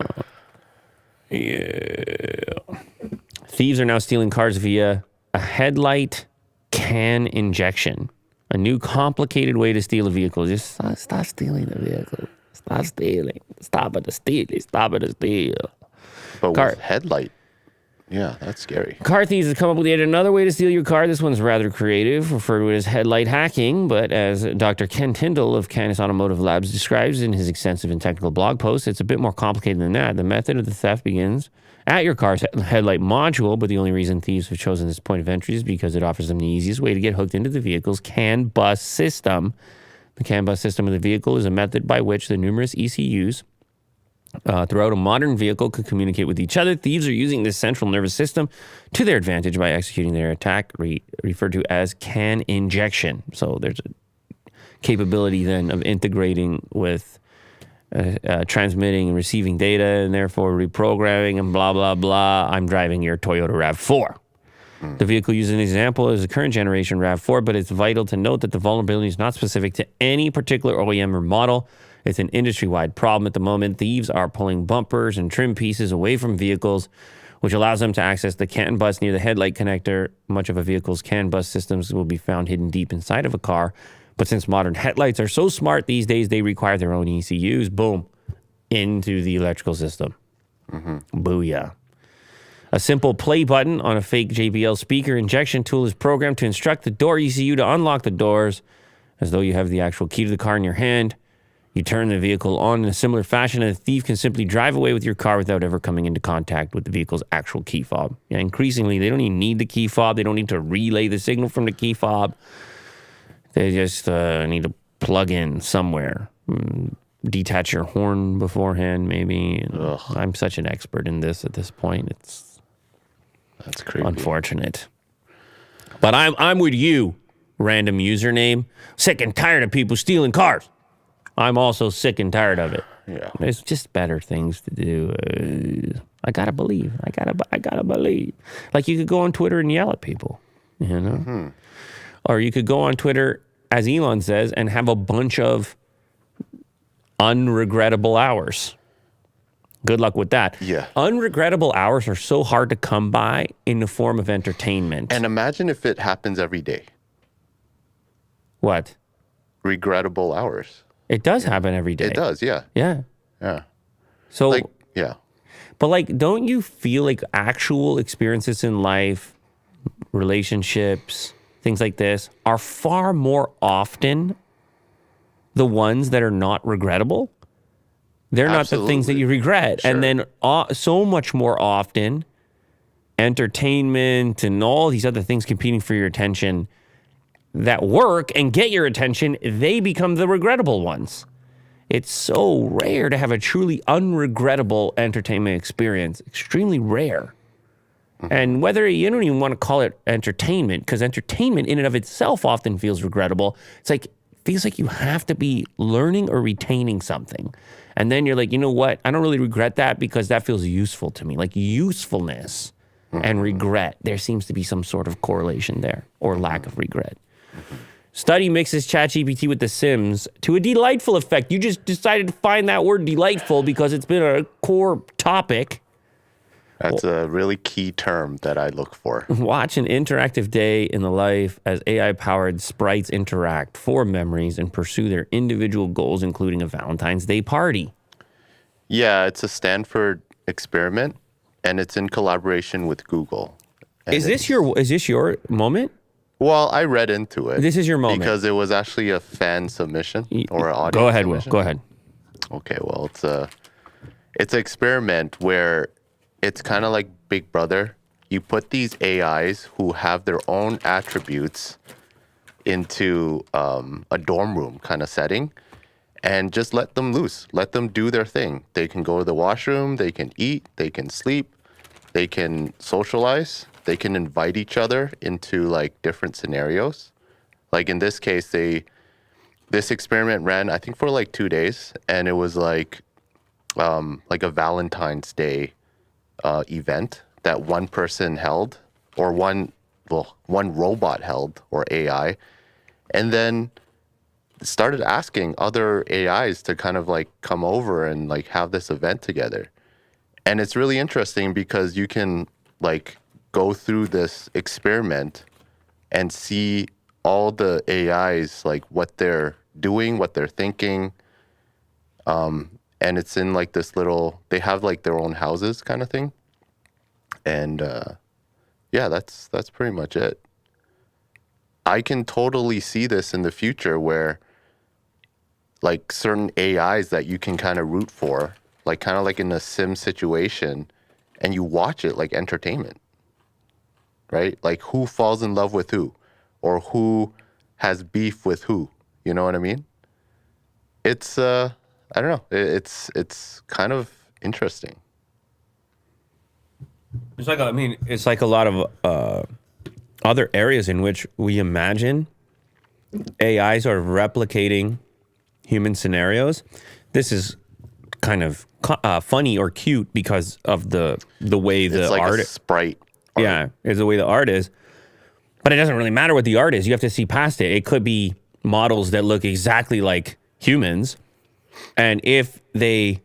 Thieves are now stealing cars via a headlight can injection. A new complicated way to steal a vehicle. Just stop stealing the vehicle. Stop stealing. Stop it to steal. Stop it to steal. But with headlight. Yeah, that's scary. Car thieves have come up with yet another way to steal your car. This one's rather creative, referred to as headlight hacking. But as Dr. Ken Tyndall of Canis Automotive Labs describes in his extensive and technical blog post, it's a bit more complicated than that. The method of the theft begins at your car's headlight module, but the only reason thieves have chosen this point of entry is because it offers them the easiest way to get hooked into the vehicle's CAN bus system. The CAN bus system of the vehicle is a method by which the numerous ECUs throughout a modern vehicle could communicate with each other. Thieves are using this central nervous system to their advantage by executing their attack, referred to as CAN injection. So there's a capability then of integrating with transmitting and receiving data, and therefore reprogramming and blah, blah, blah. I'm driving your Toyota RAV4. The vehicle used an example is a current generation RAV4, but it's vital to note that the vulnerability is not specific to any particular OEM or model. It's an industry-wide problem at the moment. Thieves are pulling bumpers and trim pieces away from vehicles, which allows them to access the CAN bus near the headlight connector. Much of a vehicle's CAN bus systems will be found hidden deep inside of a car. But since modern headlights are so smart these days, they require their own ECUs. Boom. Into the electrical system. Booyah. A simple play button on a fake JBL speaker injection tool is programmed to instruct the door ECU to unlock the doors as though you have the actual key to the car in your hand. You turn the vehicle on in a similar fashion, and the thief can simply drive away with your car without ever coming into contact with the vehicle's actual key fob. Yeah, increasingly, they don't even need the key fob. They don't need to relay the signal from the key fob. They just need to plug in somewhere. Detach your horn beforehand, maybe. I'm such an expert in this at this point. That's creepy. Unfortunate. But I'm with you, random username. Sick and tired of people stealing cars. I'm also sick and tired of it. Yeah. There's just better things to do. I gotta believe. I gotta believe. Like, you could go on Twitter and yell at people, you know? Or you could go on Twitter, as Elon says, and have a bunch of unregrettable hours. Good luck with that. Yeah. Unregrettable hours are so hard to come by in the form of entertainment. And imagine if it happens every day. What? Regrettable hours. It does happen every day. It does, yeah. Yeah. Yeah. So, Like, yeah. but like, don't you feel like actual experiences in life, relationships, things like this are far more often the ones that are not regrettable? They're not the things that you regret. Sure. And then so much more often, entertainment and all these other things competing for your attention that work and get your attention, they become the regrettable ones. It's so rare to have a truly unregrettable entertainment experience. Extremely rare. And whether you don't even want to call it entertainment, because entertainment in and of itself often feels regrettable. It's like, feels like you have to be learning or retaining something. And then you're like, you know what? I don't really regret that because that feels useful to me. Like, usefulness and regret, there seems to be some sort of correlation there, or lack of regret. Study mixes ChatGPT with The Sims to a delightful effect. You just decided to find that word delightful because it's been a core topic. That's a really key term that I look for. Watch an interactive day in the life as AI-powered sprites interact, form memories, and pursue their individual goals, including a Valentine's Day party. Yeah, it's a Stanford experiment, and it's in collaboration with Google. And Is this your moment? Well, I read into it. This is your moment. Because it was actually a fan submission or an audience Go ahead, Will. submission. Go ahead. Okay, well, it's an experiment where it's kind of like Big Brother. You put these AIs who have their own attributes into a dorm room kind of setting and just let them loose. Let them do their thing. They can go to the washroom, they can eat, they can sleep, they can socialize, they can invite each other into like different scenarios. Like in this case, this experiment ran, I think, for like 2 days, and it was like a Valentine's Day event that one person held, or one robot held, or AI, and then started asking other AIs to kind of like come over and like have this event together. And it's really interesting because you can like go through this experiment and see all the AIs, like what they're doing, what they're thinking. And it's in like this little, they have like their own houses kind of thing. And yeah, that's pretty much it. I can totally see this in the future where like certain AIs that you can kind of root for, like kind of like in a sim situation, and you watch it like entertainment, right? Like who falls in love with who, or who has beef with who, you know what I mean? It's, I don't know, it's kind of interesting. It's like a lot of other areas in which we imagine AIs are replicating human scenarios. This is kind of funny or cute because of the way the It's like art. a sprite art. Yeah, is the way the art is. But it doesn't really matter what the art is. You have to see past it. It could be models that look exactly like humans, and if the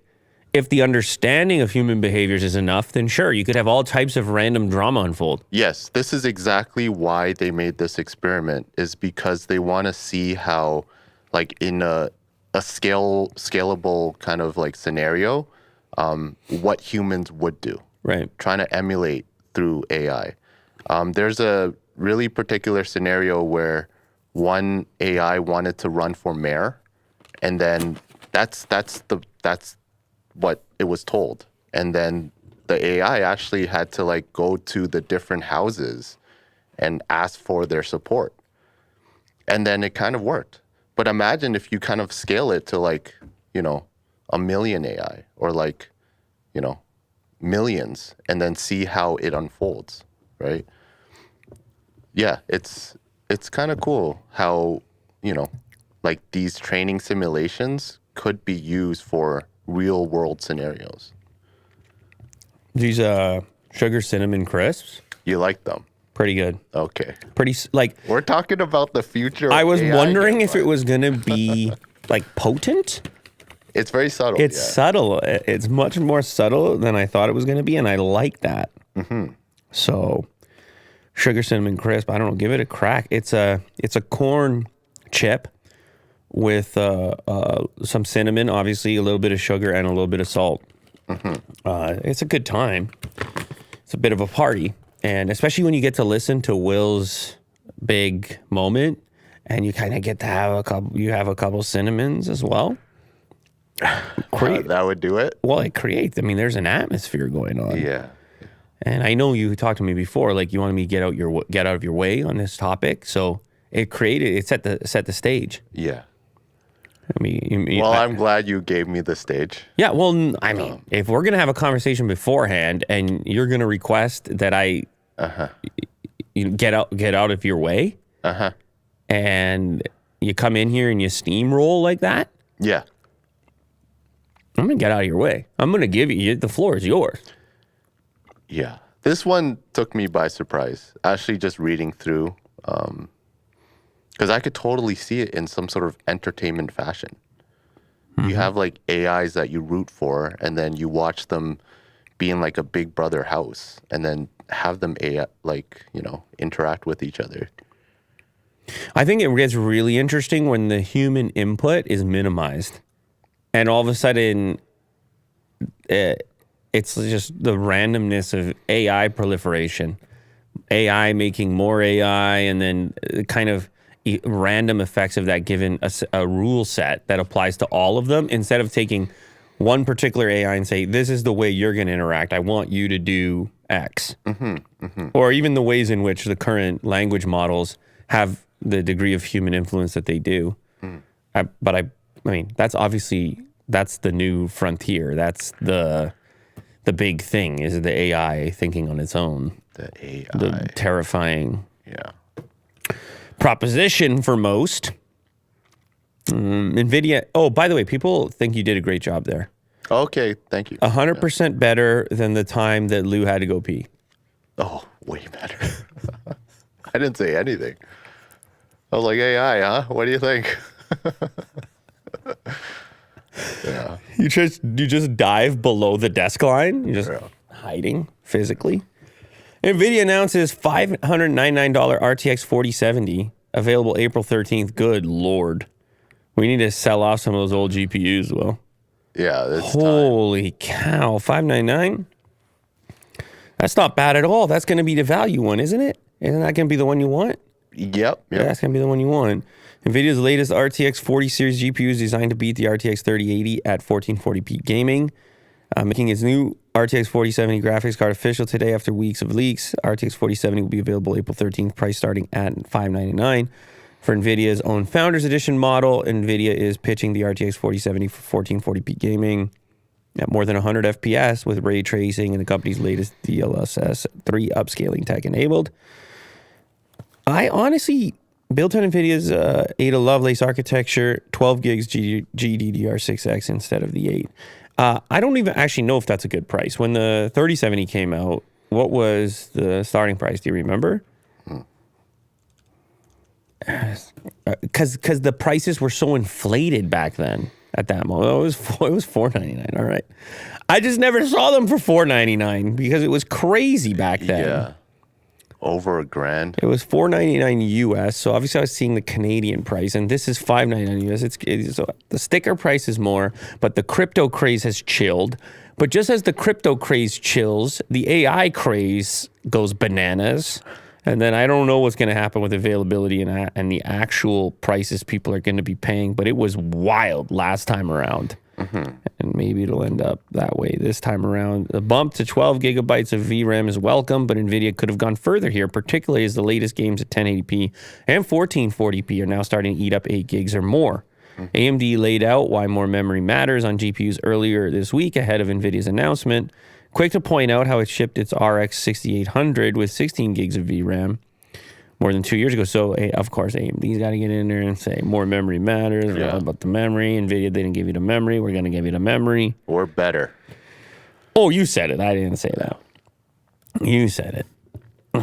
understanding of human behaviors is enough, then sure, you could have all types of random drama unfold. Yes, this is exactly why they made this experiment, is because they want to see how, like in a scalable kind of like scenario, what humans would do. Right. Trying to emulate through AI. There's a really particular scenario where one AI wanted to run for mayor, and then that's what it was told. And then the AI actually had to like go to the different houses and ask for their support. And then it kind of worked. But imagine if you kind of scale it to like, 1 million AI, or like, millions, and then see how it unfolds, right? Yeah, it's kind of cool how, like these training simulations could be used for real world scenarios. These sugar cinnamon crisps, You like them? pretty good. Okay. Like, We're talking about the future. I was AI wondering here, if it bud. was gonna be like potent. It's very subtle. It's yeah. subtle. It's much more subtle than I thought it was gonna be, and I like that. So, sugar cinnamon crisp. I don't know. Give it a crack. It's a corn chip with some cinnamon, obviously a little bit of sugar and a little bit of salt. It's a good time. It's a bit of a party, and especially when you get to listen to Will's big moment, and you kind of get to have a couple. You have a couple cinnamons as well. That would do it. Well, it creates. I mean, there's an atmosphere going on. Yeah. And I know you talked to me before, like you wanted me to get out of your way on this topic. So it set the stage. Yeah. I mean, Well, I'm glad you gave me the stage. yeah. Well, I mean, if we're gonna have a conversation beforehand, and you're gonna request that I get out of your way, and you come in here and you steamroll like that, Yeah. I'm gonna get out of your way. I'm gonna give you the floor is yours. Yeah. This one took me by surprise. Actually, just reading through, because I could totally see it in some sort of entertainment fashion. You have like AIs that you root for, and then you watch them be in like a Big Brother house, and then have them interact with each other. I think it gets really interesting when the human input is minimized, and all of a sudden, it's just the randomness of AI proliferation, AI making more AI, and then kind of random effects of that given a rule set that applies to all of them, instead of taking one particular AI and say, this is the way you're going to interact. I want you to do X. Or even the ways in which the current language models have the degree of human influence that they do. But I mean, that's the new frontier. That's the big thing, is the AI thinking on its own. The AI. The terrifying proposition for most. Nvidia. Oh, by the way, people think you did a great job there. Okay, thank you. 100% better than the time that Lou had to go pee. Oh, way better. I didn't say anything. I was like, AI, huh? What do you think? Yeah. You just dive below the desk line. You're just hiding physically. Nvidia announces $599 RTX 4070 available April 13th. Good Lord. We need to sell off some of those old GPUs, Will. Yeah, that's time. Holy cow. $599? That's not bad at all. That's going to be the value one, isn't it? Isn't that going to be the one you want? Yep. Yeah, that's going to be the one you want. NVIDIA's latest RTX 40 series GPU is designed to beat the RTX 3080 at 1440p gaming, making its new RTX 4070 graphics card official today after weeks of leaks. RTX 4070 will be available April 13th, price starting at $599. For NVIDIA's own Founders Edition model, NVIDIA is pitching the RTX 4070 for 1440p gaming at more than 100 FPS with ray tracing and the company's latest DLSS 3 upscaling tech enabled. I honestly built on NVIDIA's Ada Lovelace architecture, 12 gigs GDDR6X instead of the 8. I don't even actually know if that's a good price. When the 3070 came out, what was the starting price? Do you remember? Because the prices were so inflated back then at that moment. It was $499. All right. I just never saw them for $499 because it was crazy back then. Yeah. Over $1,000. It was $499 US. So obviously I was seeing the Canadian price, and this is $599 US. It's the sticker price is more, but the crypto craze has chilled. But just as the crypto craze chills, the AI craze goes bananas. And then I don't know what's going to happen with availability and the actual prices people are going to be paying. But it was wild last time around. And maybe it'll end up that way this time around. The bump to 12 gigabytes of VRAM is welcome, but NVIDIA could have gone further here, particularly as the latest games at 1080p and 1440p are now starting to eat up 8 gigs or more. AMD laid out why more memory matters on GPUs earlier this week ahead of NVIDIA's announcement. Quick to point out how it shipped its RX 6800 with 16 gigs of VRAM. more than 2 years ago. So, of course, AMD's got to get in there and say more memory matters. Yeah. All about the memory. Nvidia didn't give you the memory. We're going to give you the memory. We're better. Oh, you said it. I didn't say that. You said it.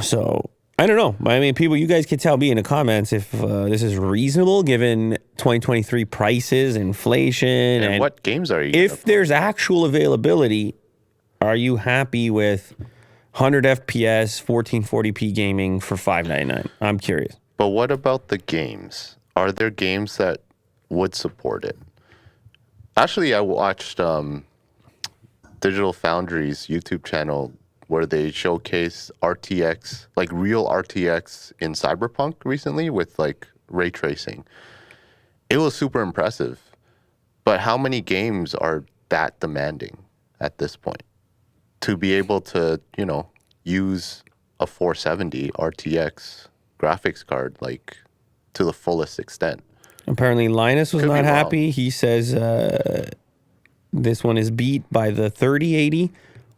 So, I don't know. I mean, people, you guys can tell me in the comments if this is reasonable given 2023 prices, inflation. And what games are you if there's actual availability, are you happy with 100 FPS, 1440p gaming for $599? I'm curious. But what about the games? Are there games that would support it? Actually, I watched Digital Foundry's YouTube channel where they showcase RTX, like real RTX in Cyberpunk recently with like ray tracing. It was super impressive. But how many games are that demanding at this point? To be able to, you know, use a 470 RTX graphics card like to the fullest extent. Apparently Linus was not happy. He says this one is beat by the 3080.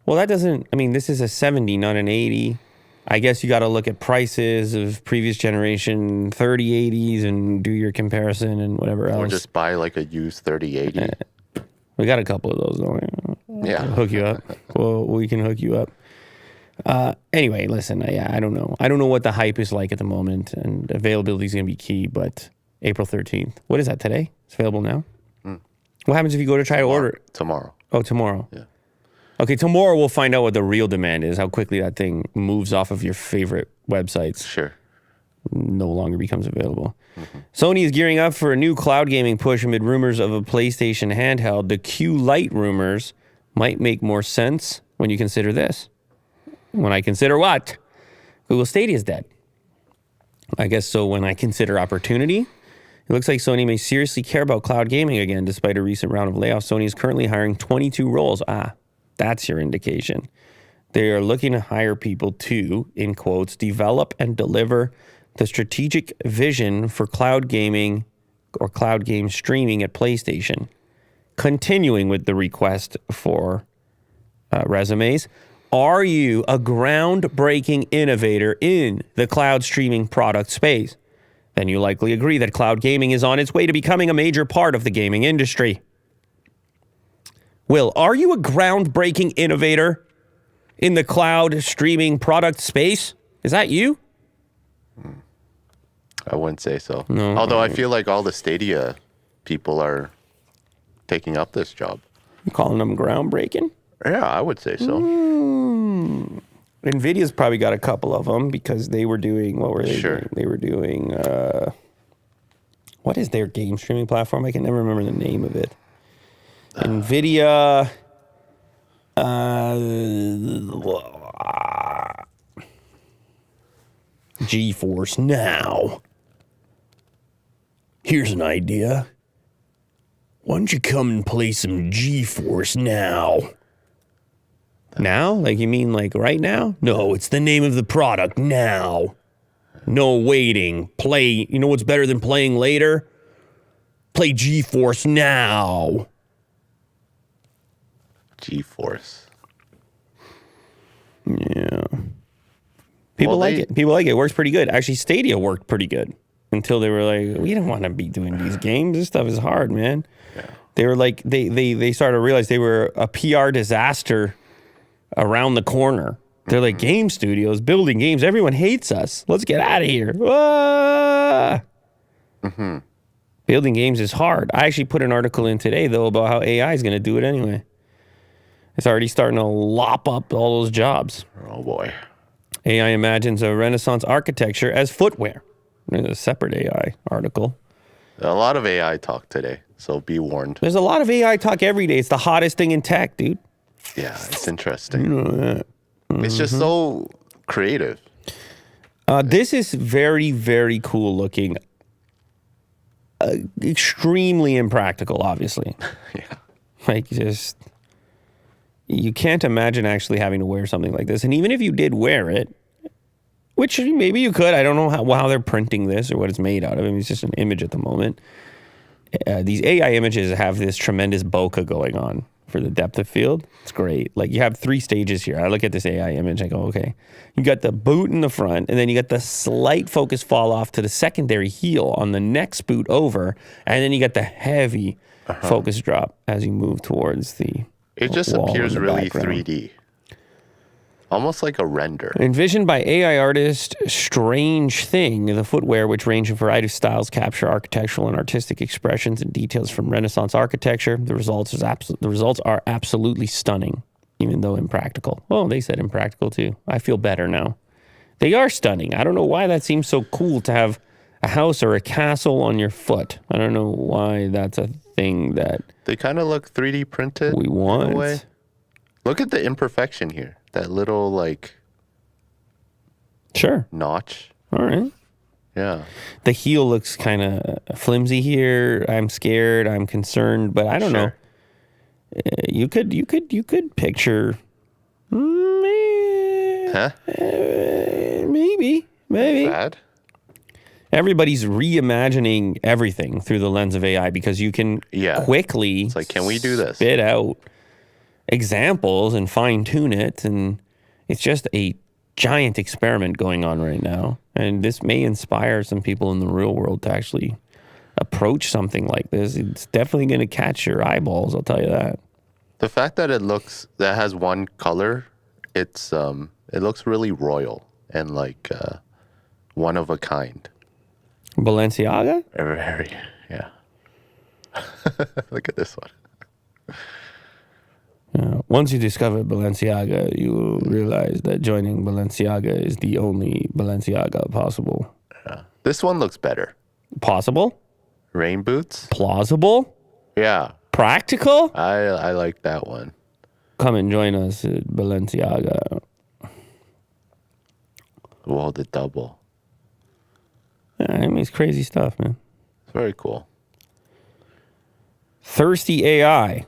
Well, that doesn't, I mean, this is a 70, not an 80. I guess you got to look at prices of previous generation 3080s and do your comparison and whatever else. Or just buy like a used 3080. We got a couple of those, don't we? Yeah. Hook you up. Well, we can hook you up. Anyway, listen, yeah, I don't know. I don't know what the hype is like at the moment, and availability is going to be key, but April 13th. What is that, today? It's available now? What happens if you go to try to order it? Tomorrow. Oh, tomorrow. Yeah. Okay, tomorrow we'll find out what the real demand is, how quickly that thing moves off of your favorite websites. Sure. No longer becomes available. Sony is gearing up for a new cloud gaming push amid rumors of a PlayStation handheld. The Q Lite rumors might make more sense when you consider this. When I consider what? Google Stadia is dead. I guess so when I consider opportunity. It looks like Sony may seriously care about cloud gaming again, despite a recent round of layoffs. Sony is currently hiring 22 roles. That's your indication. They are looking to hire people to, in quotes, develop and deliver the strategic vision for cloud gaming or cloud game streaming at PlayStation. Continuing with the request for resumes, are you a groundbreaking innovator in the cloud streaming product space? Then you likely agree that cloud gaming is on its way to becoming a major part of the gaming industry. Will, are you a groundbreaking innovator in the cloud streaming product space? Is that you? I wouldn't say so. No. Although I feel like all the Stadia people are taking up this job. You calling them groundbreaking? Yeah, I would say so. Nvidia's probably got a couple of them because they were doing, what were they Sure. doing? They were doing, what is their game streaming platform? I can never remember the name of it. Nvidia, GeForce Now. Here's an idea. Why don't you come and play some GeForce Now? Now? Like, you mean like right now? No, it's the name of the product, now. No waiting. Play, you know what's better than playing later? Play GeForce Now. GeForce. Yeah. People like it. People like it. It works pretty good. Actually, Stadia worked pretty good until they were like, we don't want to be doing these games. This stuff is hard, man. Yeah. They were like, they started to realize they were a PR disaster around the corner. They're like, game studios, building games. Everyone hates us. Let's get out of here. Building games is hard. I actually put an article in today, though, about how AI is going to do it anyway. It's already starting to lop up all those jobs. Oh, boy. AI imagines a Renaissance architecture as footwear. There's a separate AI article. A lot of AI talk today, so be warned. There's a lot of AI talk every day. It's the hottest thing in tech, dude. Yeah, it's interesting. You know that. It's just so creative. This is very, very cool looking. Extremely impractical, obviously. Yeah. Like, just, you can't imagine actually having to wear something like this. And even if you did wear it, which maybe you could, I don't know how they're printing this or what it's made out of. I mean, it's just an image at the moment. These AI images have this tremendous bokeh going on for the depth of field. It's great. Like, you have 3 stages here. I look at this AI image, I go, okay, you got the boot in the front, and then you got the slight focus fall off to the secondary heel on the next boot over, and then you got the heavy focus drop as you move towards the It just wall appears in the really background. 3D. Almost like a render. Envisioned by AI artist Strange Thing, the footwear, which range in a variety of styles, capture architectural and artistic expressions and details from Renaissance architecture. The results are absolutely stunning, even though impractical. Oh, they said impractical too. I feel better now. They are stunning. I don't know why that seems so cool to have a house or a castle on your foot. I don't know why that's a thing that They kind of look 3D printed we in a want. way. Look at the imperfection here. That little like Sure. notch. All right. Yeah. The heel looks kind of flimsy here. I'm scared. I'm concerned, but I don't know. You could picture. Huh? Maybe. Bad? Everybody's reimagining everything through the lens of AI because you can quickly. It's like, can we do this? Spit out examples and fine tune it, and it's just a giant experiment going on right now. And this may inspire some people in the real world to actually approach something like this. It's definitely going to catch your eyeballs, I'll tell you that. The fact that that has one color, it looks really royal and like one of a kind. Balenciaga? Very, yeah. Look at this one. Once you discover Balenciaga, you will realize that joining Balenciaga is the only Balenciaga possible. Yeah. This one looks better. Possible? Rain boots? Plausible? Yeah. Practical? I like that one. Come and join us at Balenciaga. Whoa, the double. Yeah, I mean, it's crazy stuff, man. It's very cool. Thirsty AI.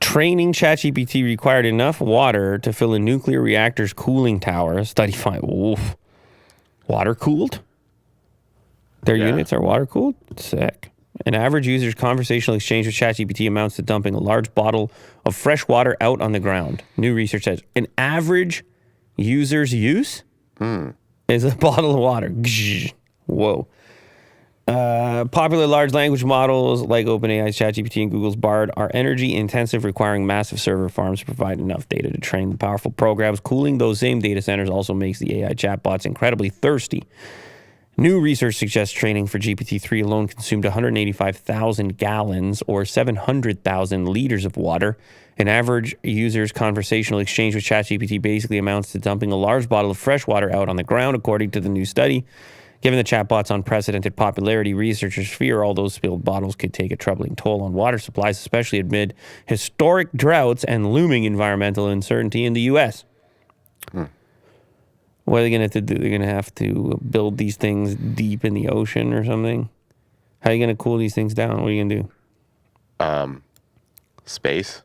Training ChatGPT required enough water to fill a nuclear reactor's cooling tower. Study find. Oof. Water cooled? Their units are water cooled? Sick. An average user's conversational exchange with ChatGPT amounts to dumping a large bottle of fresh water out on the ground. New research says an average user's use is a bottle of water. Whoa. Popular large language models like OpenAI's ChatGPT and Google's Bard are energy intensive, requiring massive server farms to provide enough data to train the powerful programs. Cooling those same data centers also makes the AI chatbots incredibly thirsty. New research suggests training for GPT-3 alone consumed 185,000 gallons or 700,000 liters of water. An average user's conversational exchange with ChatGPT basically amounts to dumping a large bottle of fresh water out on the ground, according to the new study. Given the chatbot's unprecedented popularity, researchers fear all those spilled bottles could take a troubling toll on water supplies, especially amid historic droughts and looming environmental uncertainty in the U.S. What are they going to have to do? They're going to have to build these things deep in the ocean or something? How are you going to cool these things down? What are you going to do? Space.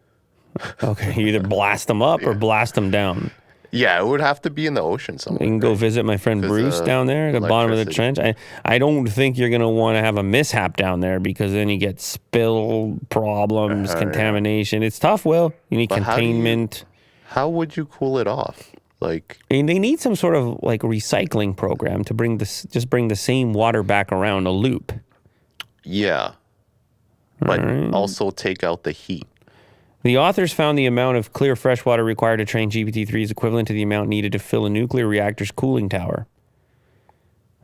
Okay, you either blast them up or blast them down. Yeah, it would have to be in the ocean somewhere. You can go visit my friend Bruce down there at the bottom of the trench. I don't think you're going to want to have a mishap down there because then you get spill problems, contamination. It's tough, Will. You need containment. How would you cool it off? Like, and they need some sort of like recycling program to bring the same water back around a loop. Yeah. But also take out the heat. The authors found the amount of clear fresh water required to train GPT-3 is equivalent to the amount needed to fill a nuclear reactor's cooling tower.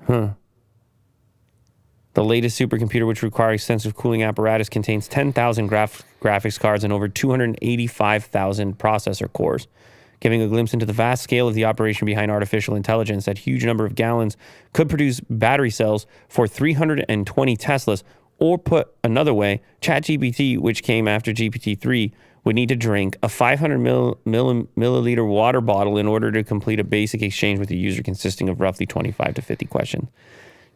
The latest supercomputer, which requires extensive cooling apparatus, contains 10,000 graphics cards and over 285,000 processor cores, giving a glimpse into the vast scale of the operation behind artificial intelligence. That huge number of gallons could produce battery cells for 320 Teslas. Or put another way, ChatGPT, which came after GPT-3, would need to drink a 500 milliliter water bottle in order to complete a basic exchange with the user consisting of roughly 25 to 50 questions.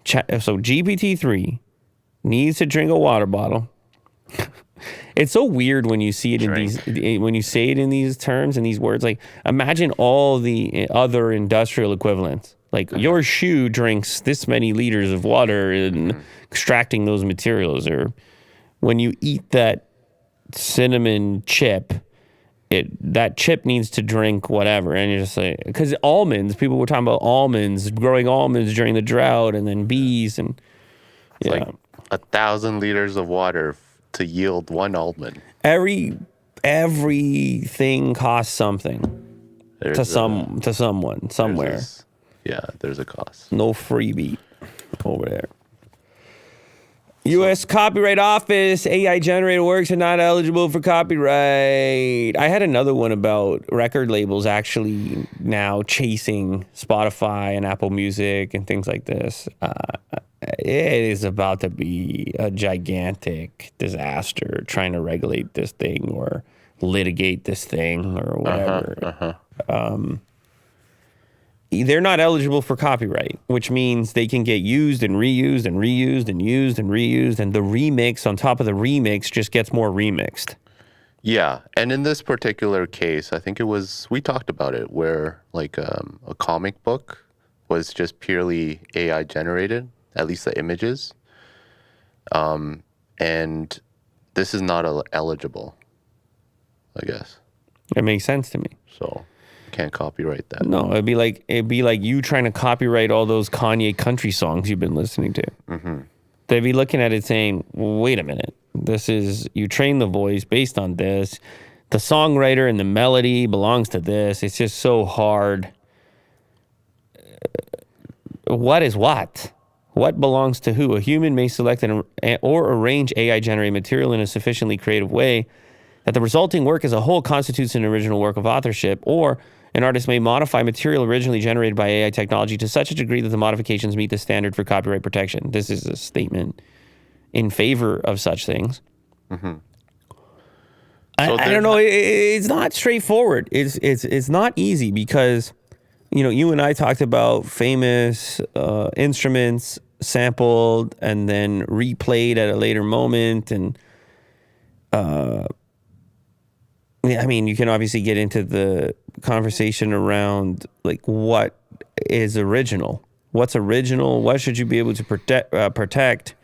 So GPT-3 needs to drink a water bottle. It's so weird when you see it when you say it in these terms and these words. Like, imagine all the other industrial equivalents. Like, your shoe drinks this many liters of water in extracting those materials. Or when you eat that cinnamon chip, that chip needs to drink whatever. And you're just like, because almonds, people were talking about almonds, growing almonds during the drought, and then bees. And it's like 1,000 liters of water to yield one almond. Everything costs something to someone, somewhere. There's a cost. No freebie over there. U.S. Copyright Office, AI-generated works are not eligible for copyright. I had another one about record labels actually now chasing Spotify and Apple Music and things like this. It is about to be a gigantic disaster trying to regulate this thing or litigate this thing or whatever. They're not eligible for copyright, which means they can get used and reused and reused and used and reused, and the remix on top of the remix just gets more remixed. Yeah, and in this particular case, I think we talked about it, where like a comic book was just purely AI generated, at least the images, and this is not eligible, I guess. It makes sense to me. So can't copyright that. No, it'd be like you trying to copyright all those Kanye country songs you've been listening to. Mm-hmm. They'd be looking at it saying, wait a minute, you train the voice based on this. The songwriter and the melody belongs to this. It's just so hard. What is what? What belongs to who? A human may select or arrange AI-generated material in a sufficiently creative way that the resulting work as a whole constitutes an original work of authorship, or an artist may modify material originally generated by AI technology to such a degree that the modifications meet the standard for copyright protection. This is a statement in favor of such things. Mm-hmm. I don't know. It's not straightforward. It's not easy because, you and I talked about famous instruments sampled and then replayed at a later moment, and you can obviously get into the conversation around like what is original, what's original, what should you be able to protect,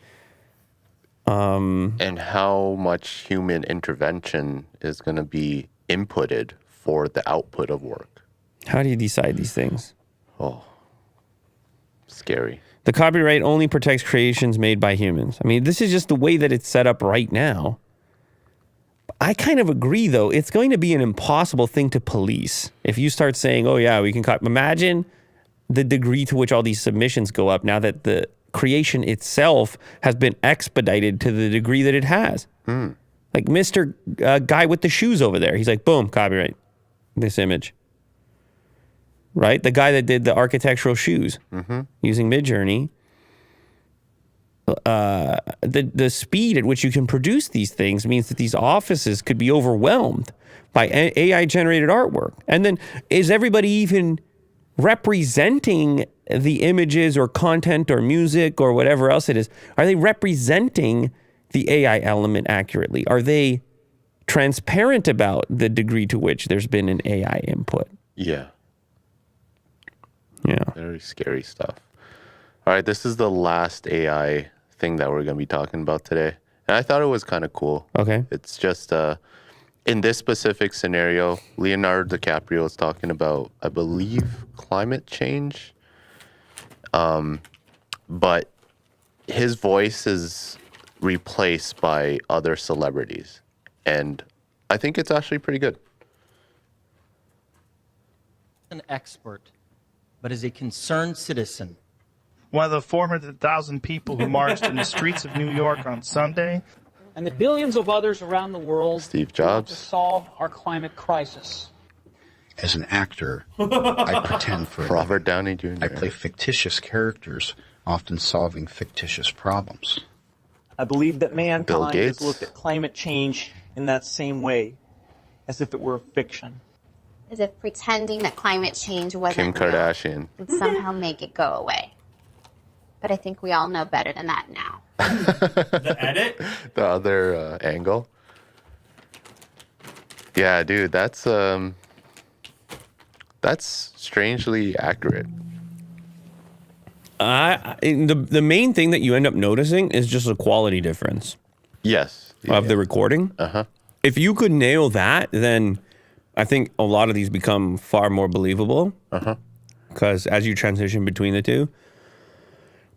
and how much human intervention is going to be inputted for the output of work. How do you decide these things? Oh, scary. The copyright only protects creations made by humans. This is just the way that it's set up right now. I kind of agree, though. It's going to be an impossible thing to police. If you start saying, oh, yeah, we can imagine the degree to which all these submissions go up now that the creation itself has been expedited to the degree that it has. Like Mr. Guy with the shoes over there. He's like, boom, copyright this image. Right? The guy that did the architectural shoes using Midjourney. The speed at which you can produce these things means that these offices could be overwhelmed by AI-generated artwork. And then is everybody even representing the images or content or music or whatever else it is? Are they representing the AI element accurately? Are they transparent about the degree to which there's been an AI input? Yeah. Yeah. Very scary stuff. All right, this is the last AI thing that we're going to be talking about today. And I thought it was kind of cool. Okay. It's just, in this specific scenario, Leonardo DiCaprio is talking about, I believe, climate change. But his voice is replaced by other celebrities. And I think it's actually pretty good. An expert, but as a concerned citizen. One of the 400,000 people who marched in the streets of New York on Sunday. And the billions of others around the world Steve Jobs to solve our climate crisis. As an actor, I pretend for Robert Downey Jr. I play fictitious characters, often solving fictitious problems. I believe that Bill mankind Gates. has looked at climate change in that same way, as if it were a fiction. As if pretending that climate change wasn't Kim Kardashian would somehow make it go away. But I think we all know better than that now. The edit? The other angle. Yeah, dude, that's strangely accurate. The main thing that you end up noticing is just a quality difference. Yes. Of the recording. Uh-huh. If you could nail that, then I think a lot of these become far more believable. Because as you transition between the two.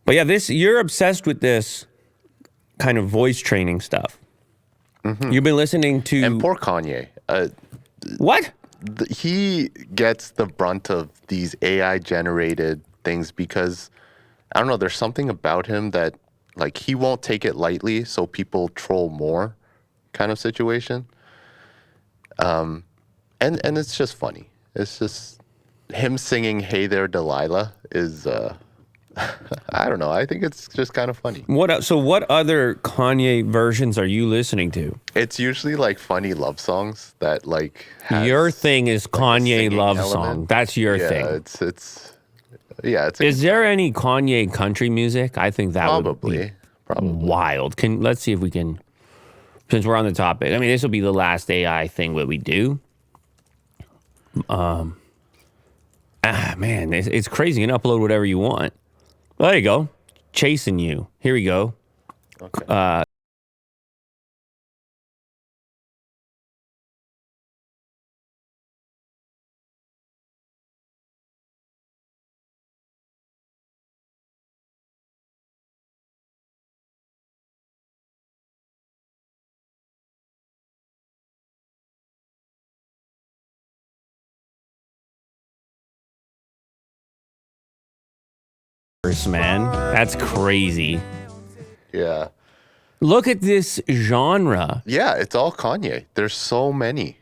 But yeah, you're obsessed with this kind of voice training stuff. You've been listening to... And poor Kanye. What? He gets the brunt of these AI-generated things because, I don't know, there's something about him that, like, he won't take it lightly, so people troll more kind of situation. And it's just funny. It's just him singing "Hey There, Delilah" is... I don't know. I think it's just kind of funny. So what other Kanye versions are you listening to? It's usually like funny love songs that like has, your thing is like, Kanye love element. song. That's your thing. It's is there any Kanye country music? I think that would be probably wild. Let's see if we can, since we're on the topic. I mean, this will be the last AI thing that we do. Man, it's crazy. You can upload whatever you want. Well, there you go. Chasing You. Here we go. Okay. Man, that's crazy. Yeah. Look at this genre. Yeah, it's all Kanye. There's so many.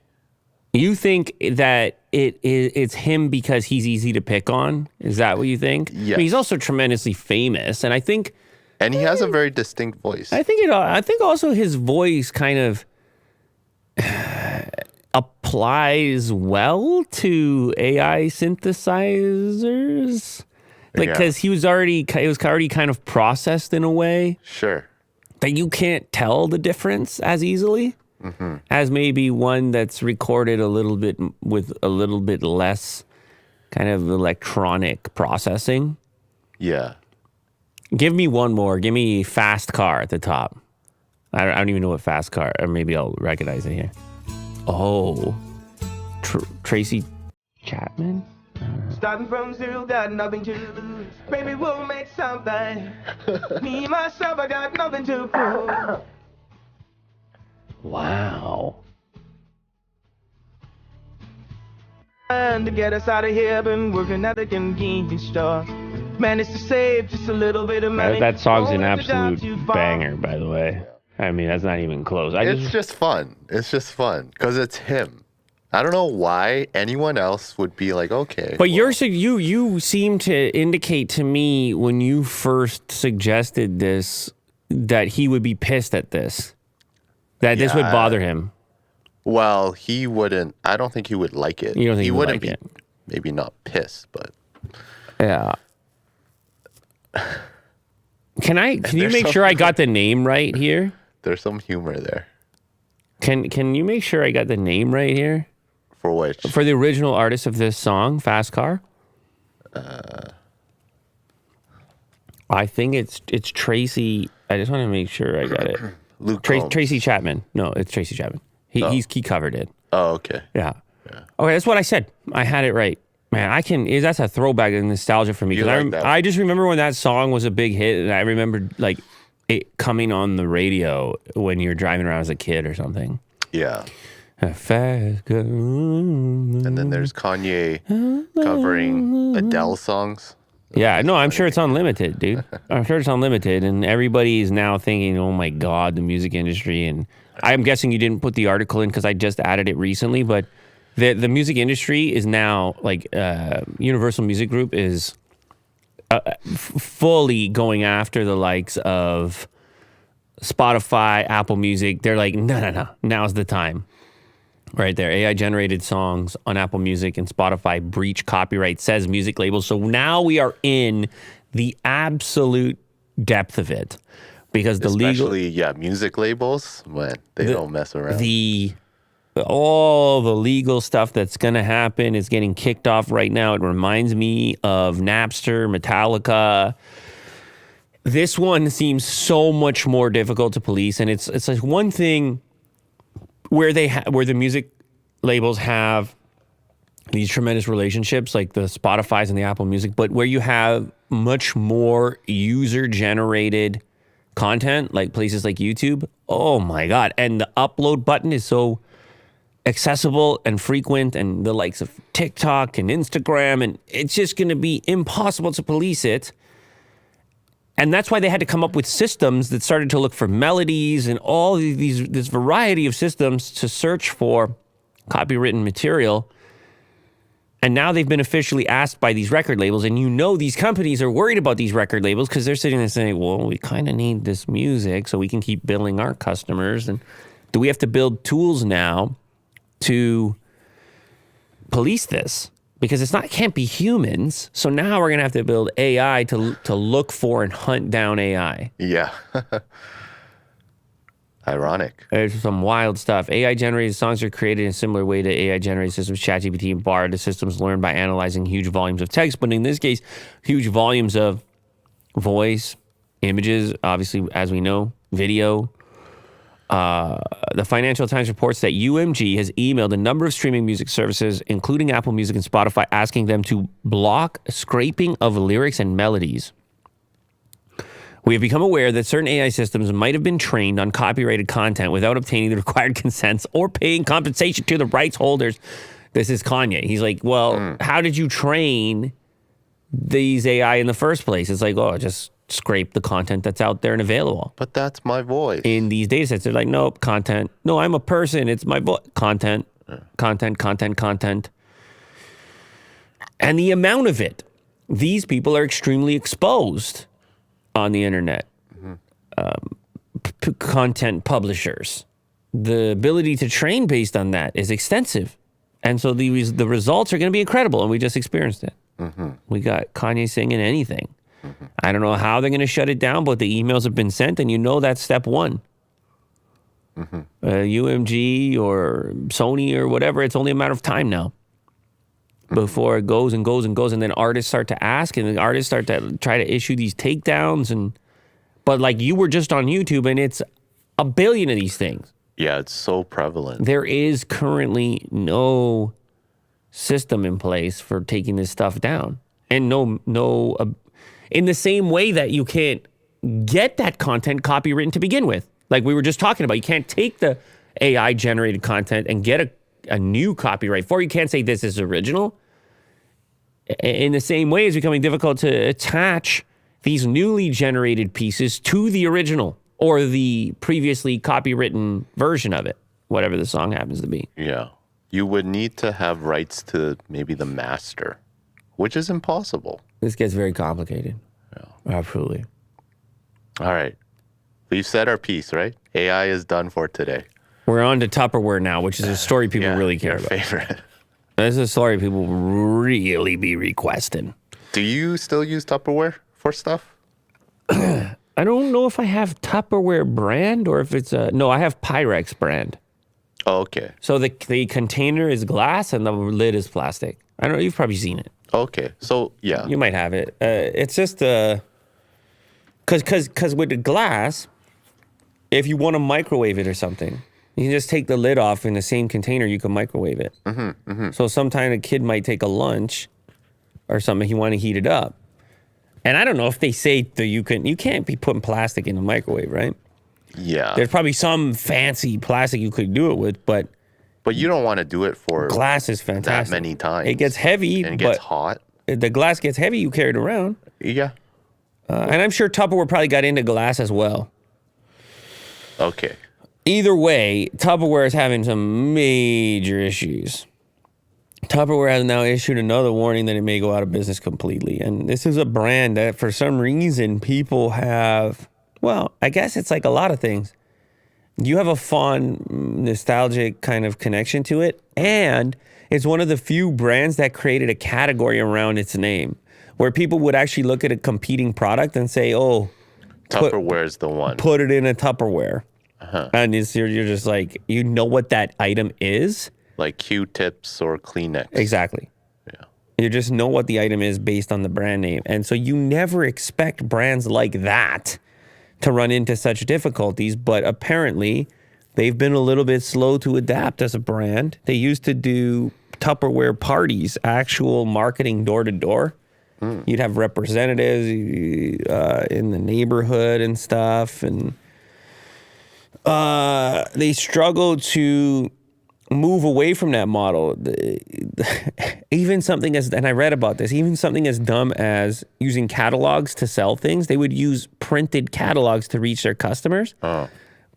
You think that it's him because he's easy to pick on? Is that what you think? Yes. I mean, he's also tremendously famous, and I think... And he has a very distinct voice. I think also his voice kind of applies well to AI synthesizers. Like, because it was already kind of processed in a way. Sure. That you can't tell the difference as easily as maybe one that's recorded a little bit with a little bit less kind of electronic processing. Yeah. Give me one more. Give me Fast Car at the top. I don't even know what Fast Car, or maybe I'll recognize it here. Oh, Tracy Chapman? Starting from zero, got nothing to lose. Maybe we'll make something. Me, myself, I got nothing to prove. Wow. And to get us out of here, been working at the convenience store. Managed to save just a little bit of money. That song's an absolute banger, by the way. I mean, that's not even close. It's just fun. It's just fun because it's him. I don't know why anyone else would be like, okay. But you seem to indicate to me when you first suggested this that he would be pissed at this, that this would bother him. Well, he wouldn't. I don't think he would like it. You don't think he wouldn't like be? Maybe not pissed, but yeah. Can you make sure I got the name right here? There's some humor there. Can you make sure I got the name right here? For which? For the original artist of this song, Fast Car? I think it's Tracy. I just want to make sure I got it. Tracy Chapman. No, it's Tracy Chapman. He covered it. Oh, okay. Yeah. Okay, that's what I said. I had it right. Man, that's a throwback and nostalgia for me. Because I just remember when that song was a big hit, and I remember like it coming on the radio when you're driving around as a kid or something. Yeah. Fast girl. And then there's Kanye covering Adele songs. Yeah, no, I'm sure it's unlimited, dude. I'm sure it's unlimited, and everybody is now thinking, "Oh my God, the music industry." And I'm guessing you didn't put the article in because I just added it recently, but the music industry is now like Universal Music Group is fully going after the likes of Spotify, Apple Music. They're like, no, now's the time. Right there, AI-generated songs on Apple Music and Spotify breach copyright, says music labels. So now we are in the absolute depth of it. Because music labels, man, they don't mess around. All the legal stuff that's going to happen is getting kicked off right now. It reminds me of Napster, Metallica. This one seems so much more difficult to police. And it's like one thing where the music labels have these tremendous relationships, like the Spotify's and the Apple Music, but where you have much more user-generated content, like places like YouTube. Oh my God. And the upload button is so accessible and frequent, and the likes of TikTok and Instagram, and it's just going to be impossible to police it. And that's why they had to come up with systems that started to look for melodies and all this variety of systems to search for copywritten material. And now they've been officially asked by these record labels, and these companies are worried about these record labels because they're sitting there saying, well, we kind of need this music so we can keep billing our customers. And do we have to build tools now to police this? Because it can't be humans. So now we're going to have to build AI to look for and hunt down AI. Yeah. Ironic. There's some wild stuff. AI-generated songs are created in a similar way to AI-generated systems, ChatGPT and Bard. The systems learn by analyzing huge volumes of text, but in this case, huge volumes of voice, images, obviously, as we know, video. The Financial Times reports that UMG has emailed a number of streaming music services, including Apple Music and Spotify, asking them to block scraping of lyrics and melodies. We have become aware that certain AI systems might have been trained on copyrighted content without obtaining the required consents or paying compensation to the rights holders. This is Kanye. He's like, well, how did you train these AI in the first place? It's like, oh, just scrape the content that's out there and available. But that's my voice. In these data sets, they're like, nope, content. No, I'm a person. It's my voice. Content. And the amount of it, these people are extremely exposed on the internet. Content publishers. The ability to train based on that is extensive. And so the results are going to be incredible, and we just experienced it. We got Kanye singing anything. I don't know how they're going to shut it down, but the emails have been sent, and that's step one. UMG or Sony or whatever, it's only a matter of time now before it goes and goes and goes, and then artists start to ask, and the artists start to try to issue these takedowns. But like, you were just on YouTube, and it's a billion of these things. Yeah, it's so prevalent. There is currently no system in place for taking this stuff down, and no. In the same way that you can't get that content copywritten to begin with. Like we were just talking about, you can't take the AI-generated content and get a new copyright for it. You can't say this is original. In the same way, it's becoming difficult to attach these newly generated pieces to the original or the previously copywritten version of it, whatever the song happens to be. Yeah. You would need to have rights to maybe the master, which is impossible. This gets very complicated. Yeah. Absolutely. All right. We've said our piece, right? AI is done for today. We're on to Tupperware now, which is a story people really care about. Favorite. This is a story people really be requesting. Do you still use Tupperware for stuff? I don't know if I have Tupperware brand or if it's no, I have Pyrex brand. Oh, okay. So the container is glass and the lid is plastic. I don't know. You've probably seen it. Okay. So, yeah. You might have it. It's just because with the glass, if you want to microwave it or something, you can just take the lid off in the same container. You can microwave it. So sometime a kid might take a lunch or something. He want to heat it up. And I don't know if they say that you can't be putting plastic in the microwave, right? Yeah. There's probably some fancy plastic you could do it with, but you don't want to do it for glass is fantastic. That many times. It gets heavy, and it gets hot. The glass gets heavy. You carry it around. Yeah. And I'm sure Tupperware probably got into glass as well. Okay. Either way, Tupperware is having some major issues. Tupperware has now issued another warning that it may go out of business completely. And this is a brand that for some reason people have, well, I guess it's like a lot of things. You have a fond, nostalgic kind of connection to it. And it's one of the few brands that created a category around its name where people would actually look at a competing product and say, oh, Tupperware's the one. Put it in a Tupperware. And you're just like, you know what that item is? Like Q-tips or Kleenex. Exactly. Yeah. You just know what the item is based on the brand name. And so you never expect brands like that to run into such difficulties. But apparently, they've been a little bit slow to adapt as a brand. They used to do Tupperware parties, actual marketing door to door. You'd have representatives in the neighborhood and stuff, and they struggled to move away from that model. Even something as, and I read about this, even something as dumb as using catalogs to sell things, they would use printed catalogs to reach their customers.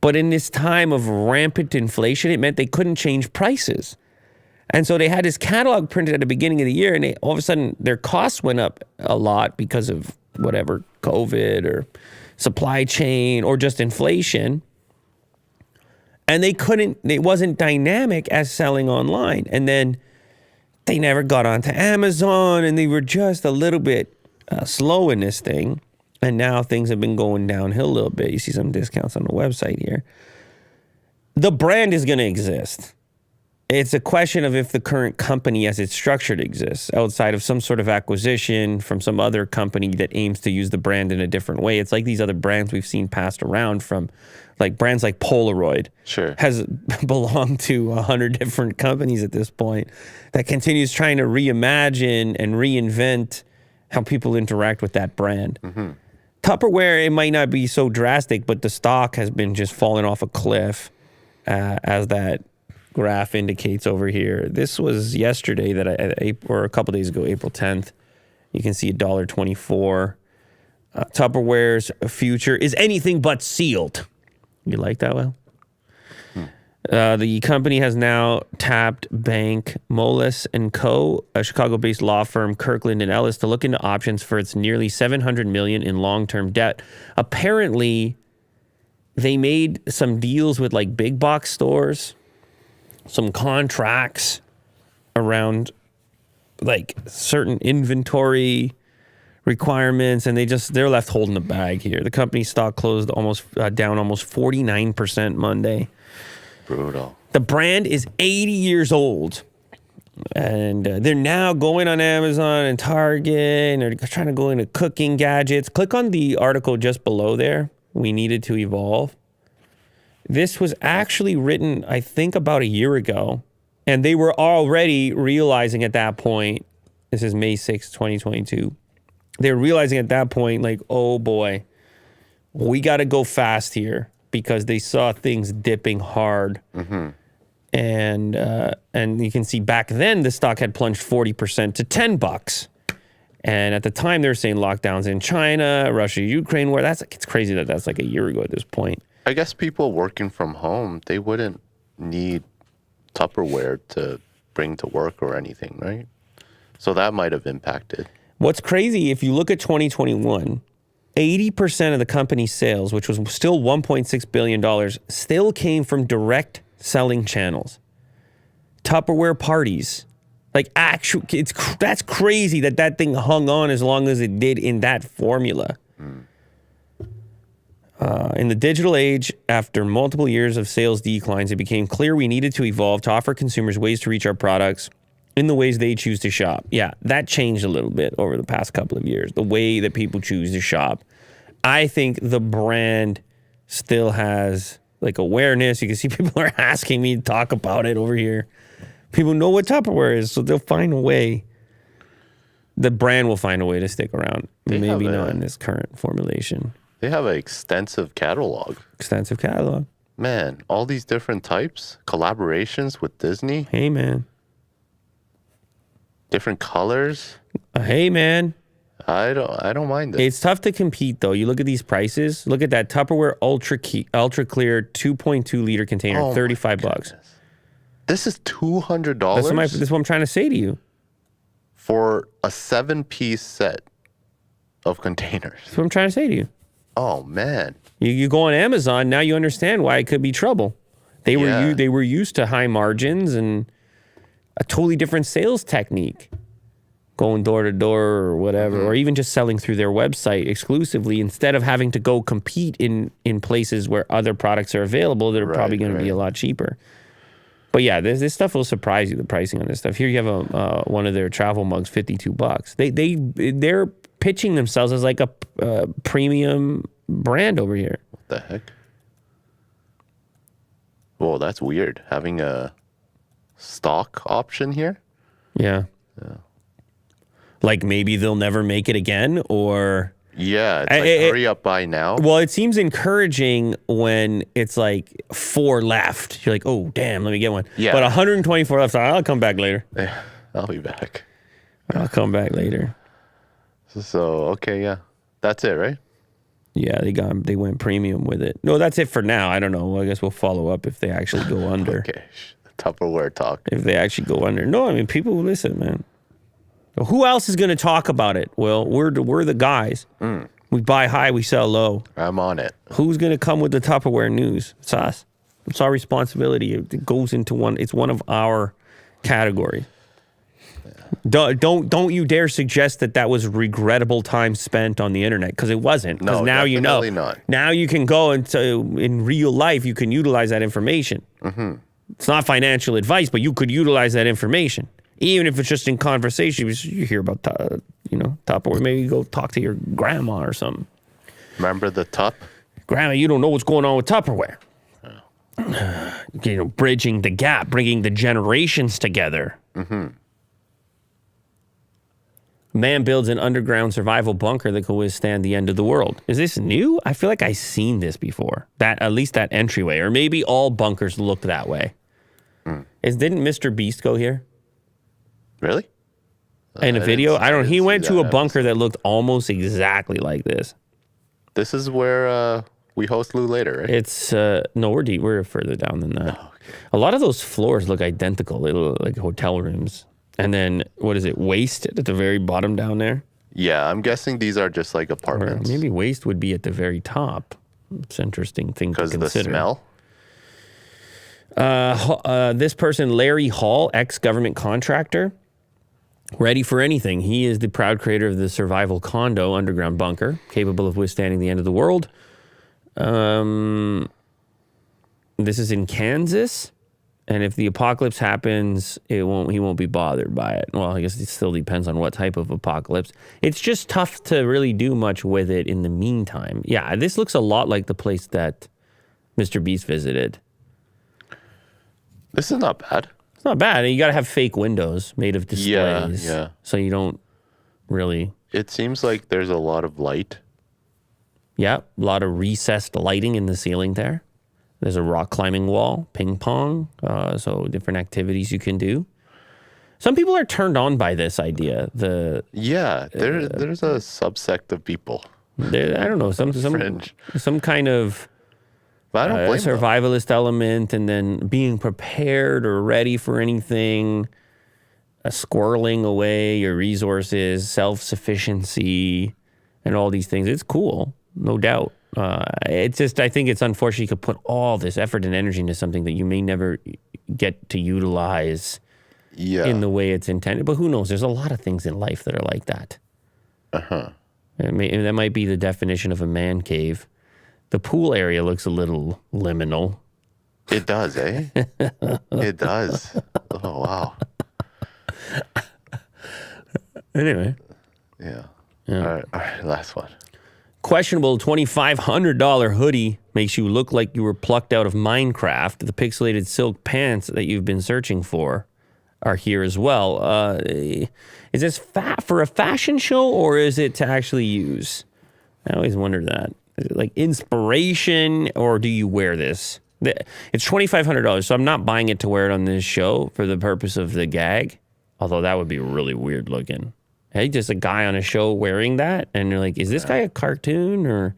But in this time of rampant inflation, it meant they couldn't change prices. And so they had this catalog printed at the beginning of the year, and all of a sudden their costs went up a lot because of whatever, COVID or supply chain or just inflation. And it wasn't dynamic as selling online. And then they never got onto Amazon, and they were just a little bit slow in this thing. And now things have been going downhill a little bit. You see some discounts on the website here. The brand is going to exist. It's a question of if the current company as it's structured exists outside of some sort of acquisition from some other company that aims to use the brand in a different way. It's like these other brands we've seen passed around from like brands like Polaroid has belonged to 100 different companies at this point that continues trying to reimagine and reinvent how people interact with that brand. Tupperware, it might not be so drastic, but the stock has been just falling off a cliff as that graph indicates over here. This was yesterday or a couple days ago, April 10th. You can see $1.24. Tupperware's future is anything but sealed. You like that, Will? The company has now tapped Bank Moelis & Co., a Chicago-based law firm, Kirkland & Ellis, to look into options for its nearly $700 million in long-term debt. Apparently, they made some deals with like big box stores, some contracts around like certain inventory requirements, and they're left holding the bag here. The company's stock closed down almost 49% Monday. Brutal. The brand is 80 years old, and they're now going on Amazon and Target, and they're trying to go into cooking gadgets. Click on the article just below there. We needed to evolve. This was actually written, I think, about a year ago, and they were already realizing at that point, this is May 6, 2022, they were realizing at that point, like, oh boy, we got to go fast here, because they saw things dipping hard. And you can see back then the stock had plunged 40% to $10. And at the time they were saying lockdowns in China, Russia, Ukraine war. It's crazy that that's like a year ago at this point. I guess people working from home, they wouldn't need Tupperware to bring to work or anything, right? So that might have impacted. What's crazy, if you look at 2021, 80% of the company's sales, which was still $1.6 billion, still came from direct selling channels. Tupperware parties. Like, that's crazy that thing hung on as long as it did in that formula. In the digital age, after multiple years of sales declines, it became clear we needed to evolve to offer consumers ways to reach our products in the ways they choose to shop. Yeah, that changed a little bit over the past couple of years, the way that people choose to shop. I think the brand still has like awareness. You can see people are asking me to talk about it over here. People know what Tupperware is, so they'll find a way. The brand will find a way to stick around. Maybe not in this current formulation. They have an extensive catalog. Extensive catalog. Man, all these different types, collaborations with Disney. Hey, man. Different colors. Hey, man. I don't mind it. It's tough to compete, though. You look at these prices. Look at that Tupperware Ultra Clear 2.2 liter container, $35. This is $200. That's what I'm trying to say to you. For a 7-piece set of containers. That's what I'm trying to say to you. Oh man. You go on Amazon, now you understand why it could be trouble. They were used to high margins and a totally different sales technique. Going door to door or whatever, or even just selling through their website exclusively instead of having to go compete in places where other products are available that are probably going to be a lot cheaper. But yeah, this stuff will surprise you, the pricing on this stuff. Here you have one of their travel mugs, $52. They're pitching themselves as like a premium brand over here. What the heck? Whoa, that's weird. Having a stock option here? Yeah. Like maybe they'll never make it again, or... Yeah, it's like hurry up, buy now. Well, it seems encouraging when it's like 4 left. You're like, oh, damn, let me get one. Yeah. But 124 left, so I'll come back later. Yeah, I'll be back. I'll come back later. So, okay, yeah. That's it, right? Yeah, they went premium with it. No, that's it for now. I don't know. I guess we'll follow up if they actually go under. Okay, Tupperware talk. If they actually go under. No, I mean, people will listen, man. Who else is going to talk about it? Well, we're the guys. We buy high, we sell low. I'm on it. Who's going to come with the Tupperware news? It's us. It's our responsibility. It goes into one. It's one of our categories. Don't you dare suggest that was regrettable time spent on the internet, because it wasn't. Because now you know. Not. Now you can go in real life. You can utilize that information. It's not financial advice, but you could utilize that information. Even if it's just in conversation, you hear about, Tupperware. Maybe you go talk to your grandma or something. Remember the Tup? Grandma, you don't know what's going on with Tupperware. Bridging the gap, bringing the generations together. Man builds an underground survival bunker that can withstand the end of the world. Is this new? I feel like I've seen this before. At least that entryway, or maybe all bunkers look that way. Didn't Mr. Beast go here? Really? In a video? He went to a bunker that looked almost exactly like this. This is where we host Lou later, right? It's, no, we're deep. We're further down than that. Oh, okay. A lot of those floors look identical. They look like hotel rooms. And then, what is it, waste at the very bottom down there? Yeah, I'm guessing these are just like apartments. Or maybe waste would be at the very top. It's an interesting thing to consider. Because the smell? This person, Larry Hall, ex-government contractor, ready for anything. He is the proud creator of the survival condo underground bunker, capable of withstanding the end of the world. This is in Kansas. And if the apocalypse happens, he won't be bothered by it. Well, I guess it still depends on what type of apocalypse. It's just tough to really do much with it in the meantime. Yeah, this looks a lot like the place that Mr. Beast visited. This is not bad. It's not bad. You got to have fake windows made of displays. Yeah. So you don't really... It seems like there's a lot of light. Yeah, a lot of recessed lighting in the ceiling there. There's a rock climbing wall, ping pong, so different activities you can do. Some people are turned on by this idea. There's a subsect of people. I don't know, some kind of survivalist element, and then being prepared or ready for anything, squirreling away your resources, self-sufficiency, and all these things. It's cool, no doubt. It's just, I think it's unfortunate you could put all this effort and energy into something that you may never get to utilize in the way it's intended. But who knows? There's a lot of things in life that are like that. That might be the definition of a man cave. The pool area looks a little liminal. It does, eh? It does. Oh, wow. Anyway. Yeah. All right, last one. Questionable $2,500 hoodie makes you look like you were plucked out of Minecraft. The pixelated silk pants that you've been searching for are here as well. Is this for a fashion show, or is it to actually use? I always wondered that. Is it like inspiration, or do you wear this? It's $2,500, so I'm not buying it to wear it on this show for the purpose of the gag, although that would be really weird looking. Hey, just a guy on a show wearing that, and you're like, is this guy a cartoon or?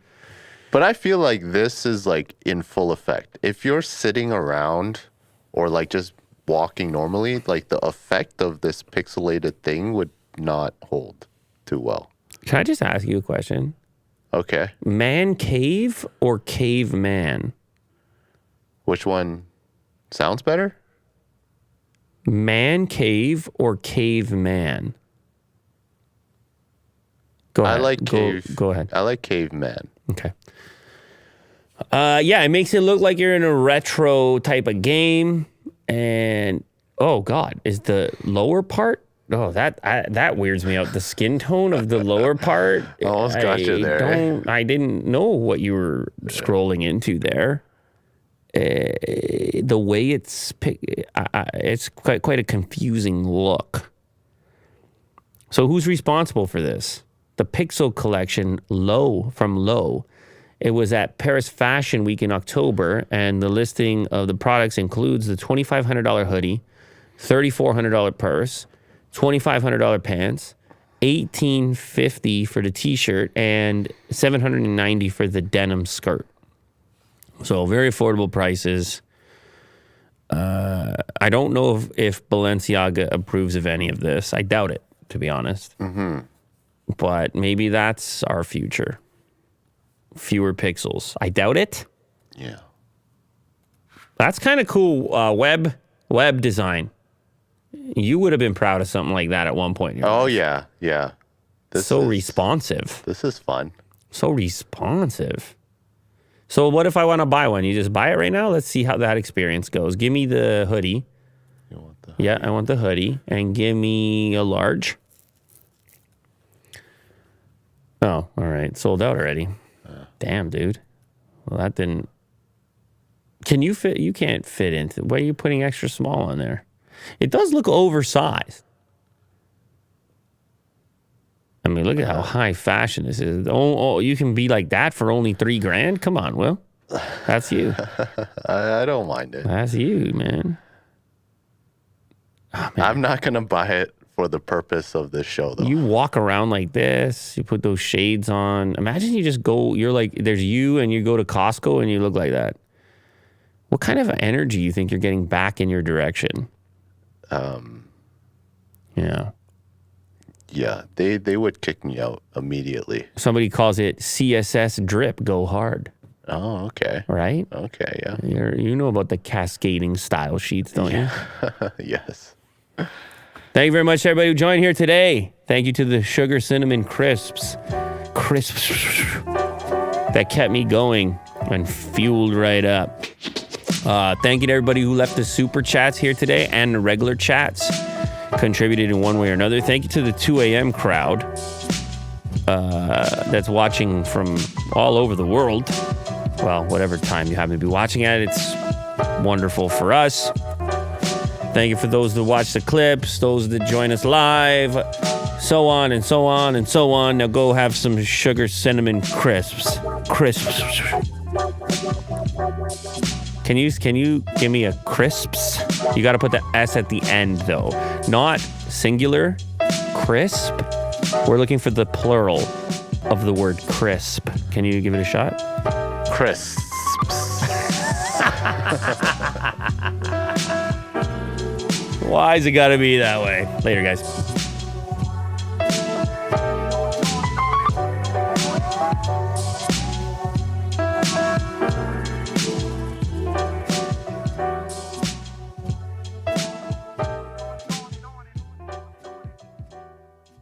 But I feel like this is like in full effect. If you're sitting around or like just walking normally, like the effect of this pixelated thing would not hold too well. Can I just ask you a question? Okay. Man cave or caveman? Which one sounds better? Man cave or caveman? Go ahead. I like cave. Go ahead. I like caveman. Okay. Yeah, it makes it look like you're in a retro type of game. And, oh, God, is the lower part? Oh, that weirds me out. The skin tone of the lower part. Almost got you there. I didn't know what you were scrolling into there. the way it's quite a confusing look. So who's responsible for this? The Pixel collection from Low. It was at Paris Fashion Week in October, and the listing of the products includes the $2,500 hoodie, $3,400 purse, $2,500 pants, $1,850 for the t-shirt, and $790 for the denim skirt. So very affordable prices. I don't know if Balenciaga approves of any of this. I doubt it, to be honest. Mm-hmm. But maybe that's our future. Fewer pixels. I doubt it. Yeah. That's kind of cool. Web design. You would have been proud of something like that at one point in your life. Yeah, yeah. Responsive. This is fun. So responsive. So what if I want to buy one? You just buy it right now? Let's see how that experience goes. Give me the hoodie. You want the hoodie? Yeah, I want the hoodie. And give me a large. Oh, all right. Sold out already. Damn, dude. Well, that didn't... Can you fit? You can't fit into... Why are you putting extra small on there? It does look oversized. I mean, look at how high fashion this is. Oh, you can be like that for only $3,000? Come on, Will. That's you. I don't mind it. That's you, man. Oh, man. I'm not going to buy it for the purpose of this show, though. You walk around like this. You put those shades on. Imagine you just go, you're like, there's you and you go to Costco and you look like that. What kind of energy you think you're getting back in your direction? Yeah. Yeah, they would kick me out immediately. Somebody calls it CSS drip, go hard. Oh, okay. Right? Okay, yeah. You know about the cascading style sheets, don't you? Yes. Thank you very much, everybody who joined here today. Thank you to the Sugar Cinnamon Crisps. Crisps that kept me going and fueled right up. Thank you to everybody who left the super chats here today and the regular chats. Contributed in one way or another. Thank you to the 2 a.m. crowd that's watching from all over the world. Well, whatever time you happen to be watching at, it's wonderful for us. Thank you for those that watch the clips, those that join us live, so on and so on and so on. Now go have some Sugar Cinnamon Crisps. Crisps. Can you give me a crisps? You got to put the S at the end, though. Not singular, crisp. We're looking for the plural of the word crisp. Can you give it a shot? Crisps. Why's it got to be that way? Later, guys.